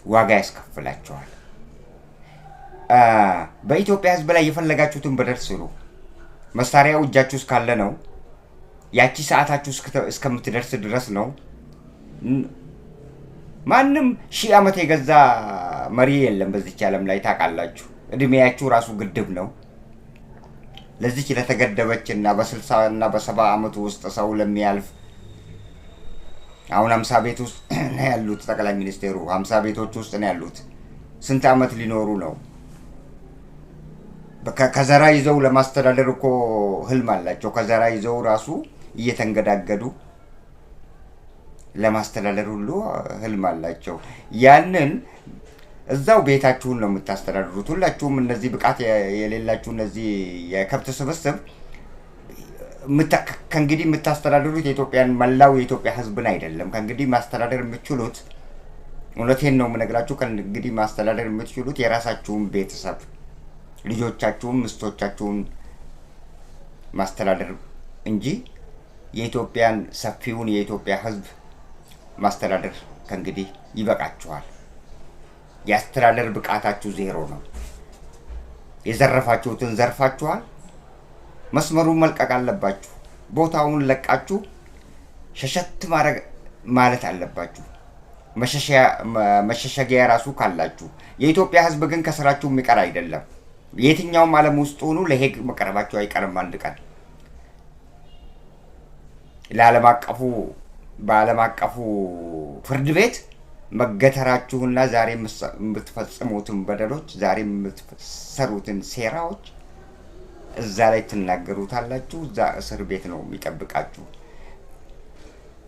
ዋጋ ያስከፍላቸዋል። በኢትዮጵያ ሕዝብ ላይ የፈለጋችሁትን በደል ስሩ። መሳሪያው እጃችሁ እስካለ ነው። ያቺ ሰዓታችሁ እስከምትደርስ ድረስ ነው። ማንም 1000 ዓመት የገዛ መሪ የለም በዚች ዓለም ላይ ታውቃላችሁ። እድሜያችሁ ራሱ ግድብ ነው። ለዚች ለተገደበች እና በ60 እና በ70 ዓመቱ ውስጥ ሰው ለሚያልፍ አሁን 50 ቤት ውስጥ ነው ያሉት። ጠቅላይ ሚኒስቴሩ 50 ቤቶች ውስጥ ነው ያሉት። ስንት ዓመት ሊኖሩ ነው? ከዘራ ይዘው ለማስተዳደር እኮ ህልም አላቸው። ከዘራ ይዘው ራሱ እየተንገዳገዱ ለማስተዳደር ሁሉ ህልም አላቸው። ያንን እዛው ቤታችሁን ነው የምታስተዳድሩት። ሁላችሁም እነዚህ ብቃት የሌላችሁ እነዚህ የከብት ስብስብ ከእንግዲህ የምታስተዳድሩት የኢትዮጵያን መላው የኢትዮጵያ ሕዝብን አይደለም። ከእንግዲህ ማስተዳደር የምትችሉት እውነቴን ነው የምነግራችሁ፣ ከእንግዲህ ማስተዳደር የምትችሉት የራሳችሁን ቤተሰብ ልጆቻችሁን፣ ምስቶቻችሁን ማስተዳደር እንጂ የኢትዮጵያን ሰፊውን የኢትዮጵያ ሕዝብ ማስተዳደር ከእንግዲህ ይበቃችኋል። የአስተዳደር ብቃታችሁ ዜሮ ነው። የዘረፋችሁትን ዘርፋችኋል። መስመሩን መልቀቅ አለባችሁ። ቦታውን ለቃችሁ ሸሸት ማለት አለባችሁ። መሸሸጊያ ራሱ ካላችሁ። የኢትዮጵያ ሕዝብ ግን ከስራችሁ የሚቀር አይደለም። የትኛውም ዓለም ውስጥ ሆኑ ለሄግ መቀረባችሁ አይቀርም። አንድ ቀን በዓለም አቀፉ ፍርድ ቤት መገተራችሁና ዛሬ የምትፈጽሙትን በደሎች፣ ዛሬ የምትሰሩትን ሴራዎች እዛ ላይ ትናገሩታላችሁ። እዛ እስር ቤት ነው የሚጠብቃችሁ።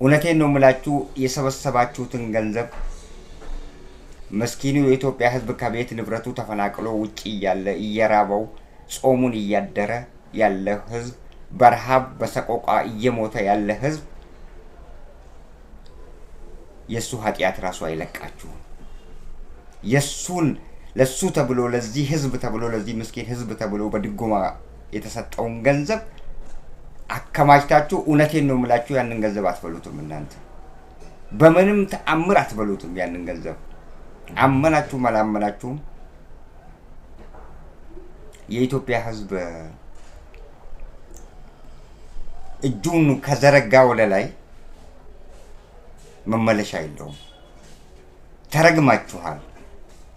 እውነቴን ነው የምላችሁ። የሰበሰባችሁትን ገንዘብ መስኪኑ የኢትዮጵያ ሕዝብ ከቤት ንብረቱ ተፈናቅሎ ውጪ እያለ እየራበው ጾሙን እያደረ ያለ ሕዝብ፣ በረሃብ በሰቆቃ እየሞተ ያለ ሕዝብ የሱ ኃጢአት ራሱ አይለቃችሁም። ለሱ ተብሎ ለዚህ ሕዝብ ተብሎ ለዚህ ምስኪን ሕዝብ ተብሎ በድጎማ የተሰጠውን ገንዘብ አከማችታችሁ፣ እውነቴን ነው የምላችሁ፣ ያንን ገንዘብ አትበሉትም። እናንተ በምንም ተአምር አትበሉትም። ያንን ገንዘብ አመናችሁም አላመናችሁም የኢትዮጵያ ሕዝብ እጁን ከዘረጋ ወደ ላይ መመለሻ የለውም። ተረግማችኋል።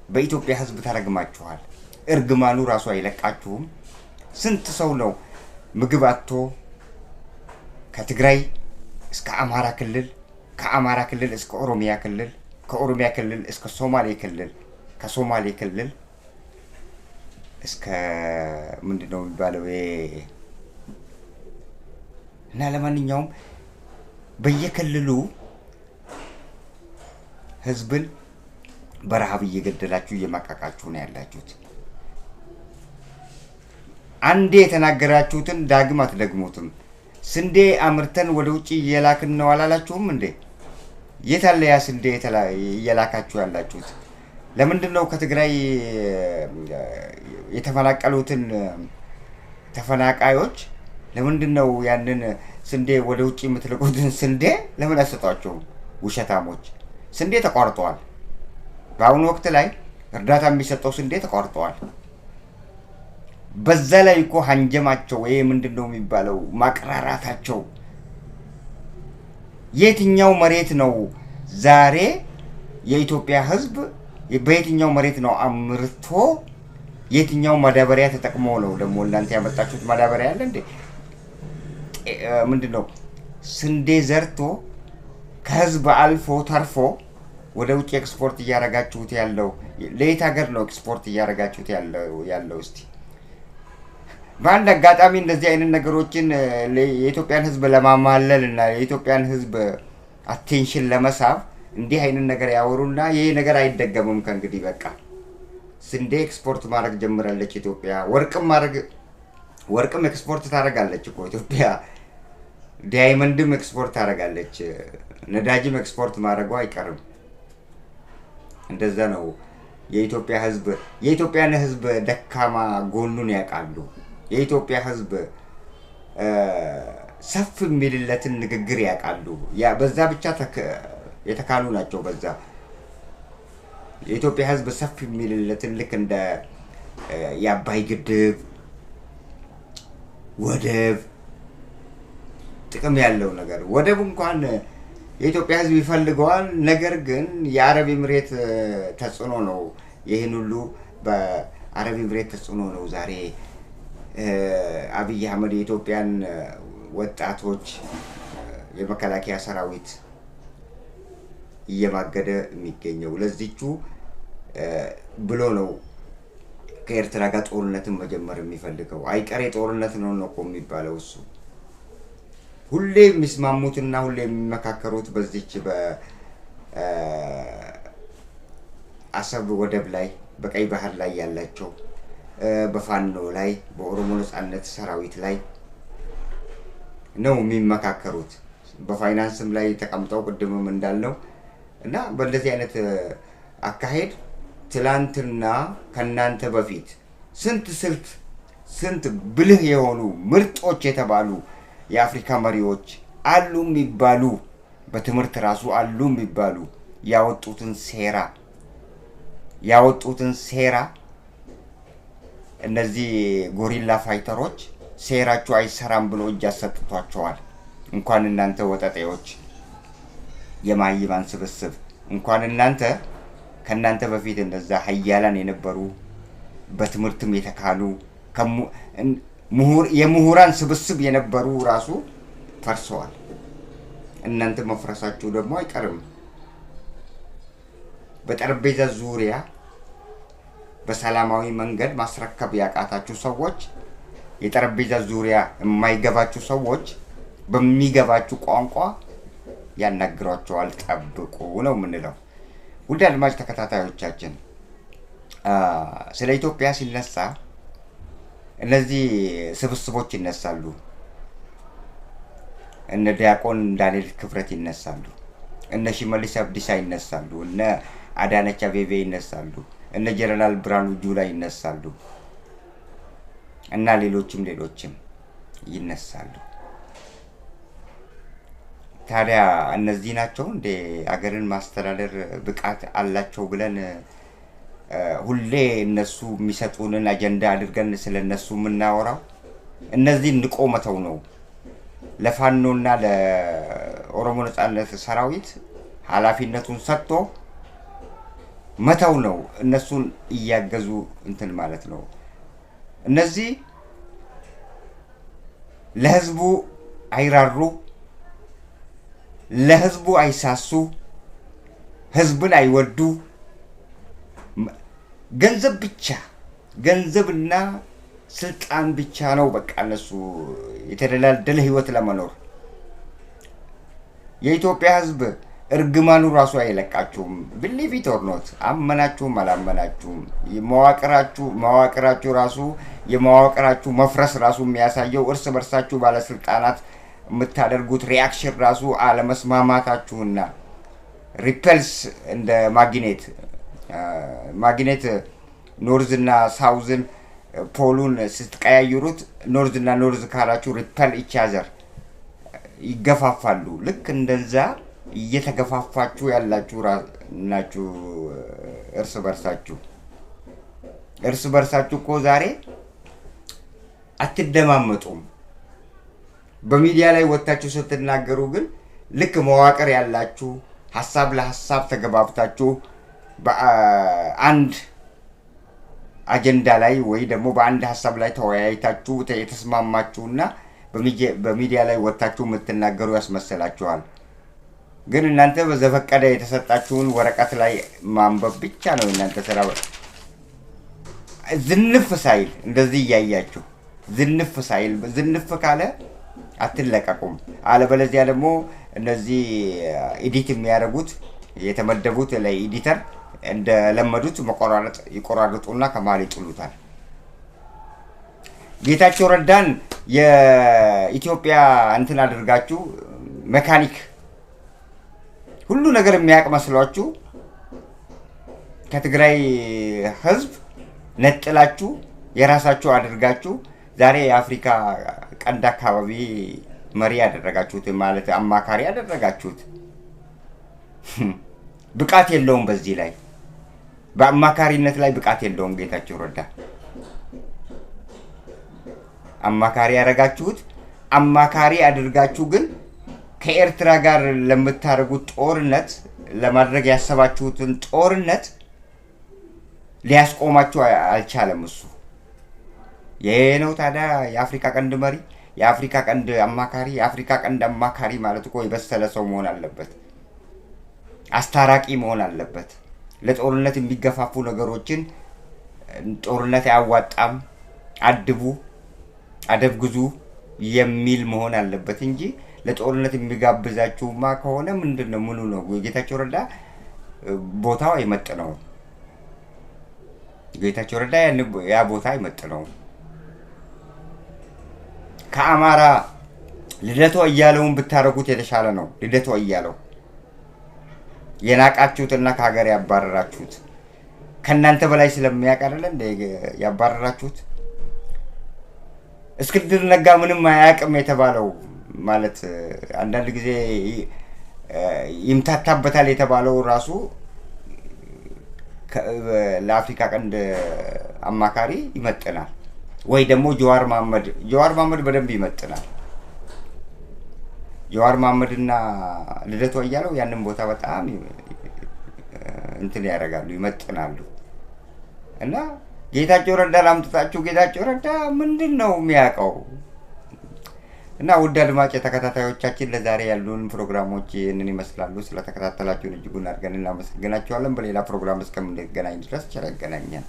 በኢትዮጵያ ሕዝብ ተረግማችኋል። እርግማኑ ራሱ አይለቃችሁም። ስንት ሰው ነው ምግብ አጥቶ ከትግራይ እስከ አማራ ክልል፣ ከአማራ ክልል እስከ ኦሮሚያ ክልል፣ ከኦሮሚያ ክልል እስከ ሶማሌ ክልል፣ ከሶማሌ ክልል እስከ ምንድነው የሚባለው እና ለማንኛውም በየክልሉ ህዝብን በረሃብ እየገደላችሁ እየማቀቃችሁ ነው ያላችሁት። አንዴ የተናገራችሁትን ዳግም አትደግሙትም። ስንዴ አምርተን ወደ ውጪ እየላክን ነው አላላችሁም እንዴ? የት አለ ያ ስንዴ እየላካችሁ ያላችሁት? ለምንድን ነው ከትግራይ የተፈናቀሉትን ተፈናቃዮች ለምንድን ነው ያንን ስንዴ ወደ ውጪ የምትልቁትን ስንዴ ለምን አሰጧቸውም? ውሸታሞች። ስንዴ ተቋርጧል። በአሁኑ ወቅት ላይ እርዳታ የሚሰጠው ስንዴ ተቋርጧል። በዛ ላይ እኮ ሀንጀማቸው ይሄ ምንድን ነው የሚባለው ማቅራራታቸው። የትኛው መሬት ነው ዛሬ የኢትዮጵያ ህዝብ በየትኛው መሬት ነው አምርቶ የትኛው ማዳበሪያ ተጠቅሞ ነው ደግሞ እናንተ ያመጣችሁት ማዳበሪያ አለ እንዴ? ምንድን ነው ስንዴ ዘርቶ ከህዝብ አልፎ ተርፎ ወደ ውጭ ኤክስፖርት እያረጋችሁት ያለው? ለየት ሀገር ነው ኤክስፖርት እያረጋችሁት ያለው? እስቲ በአንድ አጋጣሚ እንደዚህ አይነት ነገሮችን የኢትዮጵያን ህዝብ ለማማለል እና የኢትዮጵያን ህዝብ አቴንሽን ለመሳብ እንዲህ አይነት ነገር ያወሩና ይሄ ነገር አይደገምም ከእንግዲህ በቃ። ስንዴ ኤክስፖርት ማድረግ ጀምራለች ኢትዮጵያ። ወርቅም ኤክስፖርት ታደርጋለች እኮ ኢትዮጵያ። ዳይመንድም ኤክስፖርት ታደርጋለች። ነዳጅም ኤክስፖርት ማድረጉ አይቀርም። እንደዛ ነው። የኢትዮጵያን ህዝብ ደካማ ጎኑን ያውቃሉ። የኢትዮጵያ ህዝብ ሰፍ የሚልለትን ንግግር ያውቃሉ። በዛ ብቻ የተካሉ ናቸው። በዛ የኢትዮጵያ ህዝብ ሰፍ የሚልለትን ልክ እንደ የአባይ ግድብ ወደብ ጥቅም ያለው ነገር ወደብ እንኳን የኢትዮጵያ ህዝብ ይፈልገዋል። ነገር ግን የአረብ ኤምሬት ተጽዕኖ ነው። ይህን ሁሉ በአረብ ኤምሬት ተጽዕኖ ነው ዛሬ አብይ አህመድ የኢትዮጵያን ወጣቶች የመከላከያ ሰራዊት እየማገደ የሚገኘው። ለዚቹ ብሎ ነው ከኤርትራ ጋር ጦርነትን መጀመር የሚፈልገው። አይቀሬ ጦርነት ነው እኮ የሚባለው እሱ። ሁሌ የሚስማሙትና ሁሌ የሚመካከሩት በዚች በአሰብ ወደብ ላይ በቀይ ባህር ላይ ያላቸው በፋኖ ላይ በኦሮሞ ነጻነት ሰራዊት ላይ ነው የሚመካከሩት። በፋይናንስም ላይ ተቀምጠው ቅድምም እንዳልነው እና በእንደዚህ አይነት አካሄድ ትላንትና ከናንተ በፊት ስንት ብልህ የሆኑ ምርጦች የተባሉ የአፍሪካ መሪዎች አሉ የሚባሉ በትምህርት ራሱ አሉ የሚባሉ ያወጡትን ሴራ እነዚህ ጎሪላ ፋይተሮች ሴራቸው አይሰራም ብሎ እጅ አሰጥቷቸዋል። እንኳን እናንተ ወጠጤዎች የማይባን ስብስብ እንኳን እናንተ ከናንተ በፊት እንደዛ ሀያላን የነበሩ በትምህርትም የተካሉ የምሁራን ስብስብ የነበሩ ራሱ ፈርሰዋል። እናንተ መፍረሳችሁ ደግሞ አይቀርም። በጠረጴዛ ዙሪያ በሰላማዊ መንገድ ማስረከብ ያቃታችሁ ሰዎች፣ የጠረጴዛ ዙሪያ የማይገባችሁ ሰዎች በሚገባችሁ ቋንቋ ያናግሯቸዋል። ጠብቁ ነው የምንለው። ውድ አድማጭ ተከታታዮቻችን ስለ ኢትዮጵያ ሲነሳ እነዚህ ስብስቦች ይነሳሉ። እነ ዲያቆን ዳንኤል ክብረት ይነሳሉ። እነ ሽመልስ አብዲሳ ይነሳሉ። እነ አዳነች አቤቤ ይነሳሉ። እነ ጀነራል ብርሃኑ ጁላ ይነሳሉ እና ሌሎችም ይነሳሉ። ታዲያ እነዚህ ናቸው እንደ አገርን ማስተዳደር ብቃት አላቸው ብለን ሁሌ እነሱ የሚሰጡንን አጀንዳ አድርገን ስለነሱ የምናወራው? እነዚህ ንቆ መተው ነው። ለፋኖና ለኦሮሞ ነጻነት ሰራዊት ኃላፊነቱን ሰጥቶ መተው ነው። እነሱን እያገዙ እንትን ማለት ነው። እነዚህ ለህዝቡ አይራሩ፣ ለህዝቡ አይሳሱ፣ ህዝብን አይወዱ። ገንዘብና ስልጣን ብቻ ነው በቃ እነሱ የተደላደለ ህይወት ለመኖር። የኢትዮጵያ ህዝብ እርግማኑ ራሱ አይለቃችሁም። ቢሊቭ ኢት ኦር ኖት አመናችሁም አላመናችሁም መዋቅራችሁ ራሱ የመዋቅራችሁ መፍረስ ራሱ የሚያሳየው እርስ በርሳችሁ ባለስልጣናት የምታደርጉት ሪአክሽን ራሱ አለመስማማታችሁና ሪፐልስ እንደ ማግኔት ኖርዝ እና ሳውዝን ፖሉን ስትቀያይሩት ኖርዝ እና ኖርዝ ካላችሁ ሪፐል ኢቻዘር ይገፋፋሉ። ልክ እንደዛ እየተገፋፋችሁ ያላችሁ ናችሁ እርስ በርሳችሁ እኮ ዛሬ አትደማመጡም። በሚዲያ ላይ ወጣችሁ ስትናገሩ ግን ልክ መዋቅር ያላችሁ ሐሳብ ለሐሳብ ተገባብታችሁ በአንድ አጀንዳ ላይ ወይ ደግሞ በአንድ ሐሳብ ላይ ተወያይታችሁ የተስማማችሁና በሚዲያ ላይ ወጣችሁ የምትናገሩ ያስመስላችኋል። ግን እናንተ በዘፈቀደ የተሰጣችሁን ወረቀት ላይ ማንበብ ብቻ ነው እናንተ ስራ። ዝንፍ ሳይል እንደዚህ እያያችሁ ዝንፍ ካለ አትለቀቁም። አለበለዚያ ደግሞ እነዚህ ኤዲት የሚያደርጉት የተመደቡት ለኤዲተር እንደለመዱት ይቆራርጡና ከመሀል ይጥሉታል። ጌታቸው ረዳን የኢትዮጵያ እንትን አድርጋችሁ ሜካኒክ ሁሉ ነገር የሚያውቅ መስሏችሁ ከትግራይ ህዝብ ነጥላችሁ የራሳችሁ አድርጋችሁ ዛሬ የአፍሪካ ቀንድ አካባቢ መሪ ያደረጋችሁት ማለት አማካሪ ያደረጋችሁት። ብቃት የለውም። በዚህ ላይ በአማካሪነት ላይ ብቃት የለውም ጌታቸው ረዳ። አማካሪ ያደረጋችሁት አማካሪ አድርጋችሁ ግን ከኤርትራ ጋር ለምታደርጉት ጦርነት ለማድረግ ያሰባችሁትን ጦርነት ሊያስቆማችሁ አልቻለም እሱ። ይሄ ነው ታዲያ የአፍሪካ ቀንድ መሪ፣ የአፍሪካ ቀንድ አማካሪ። የአፍሪካ ቀንድ አማካሪ ማለት እኮ የበሰለ ሰው መሆን አለበት፣ አስታራቂ መሆን አለበት። ለጦርነት የሚገፋፉ ነገሮችን ጦርነት አያዋጣም፣ አደብ ግዙ የሚል መሆን አለበት እንጂ ለጦርነት የሚጋብዛችሁማ ከሆነ ምንድነው? ምኑ ነው? ጌታቸው ረዳ ቦታው አይመጥነውም። ጌታቸው ረዳ ያ ቦታ አይመጥነውም። ከአማራ ልደቱ አያሌውን ብታረጉት የተሻለ ነው። ልደቱ አያሌው የናቃችሁትና ከሀገር ያባረራችሁት ከእናንተ በላይ ስለሚያውቅ አይደለ እንደ ያባረራችሁት። እስክንድር ነጋ ምንም አያውቅም የተባለው ማለት አንዳንድ ጊዜ ይምታታበታል የተባለው ራሱ ለአፍሪካ ቀንድ አማካሪ ይመጥናል። ወይ ደግሞ ጀዋር መሐመድ በደንብ ይመጥናል። ጀዋር መሐመድና ልደቱ አያሌው ያንን ቦታ በጣም እንትን ያደርጋሉ፣ ይመጥናሉ። እና ጌታቸው ረዳ ላምጥታችሁ ጌታቸው ረዳ ምንድን ነው የሚያውቀው? እና ውድ አድማጭ ተከታታዮቻችን ለዛሬ ያሉን ፕሮግራሞች ይህንን ይመስላሉ። ስለተከታተላችሁን እጅጉን አድርገን እናመሰግናችኋለን። በሌላ ፕሮግራም እስከምንገናኝ ድረስ ቸር ያገናኘን።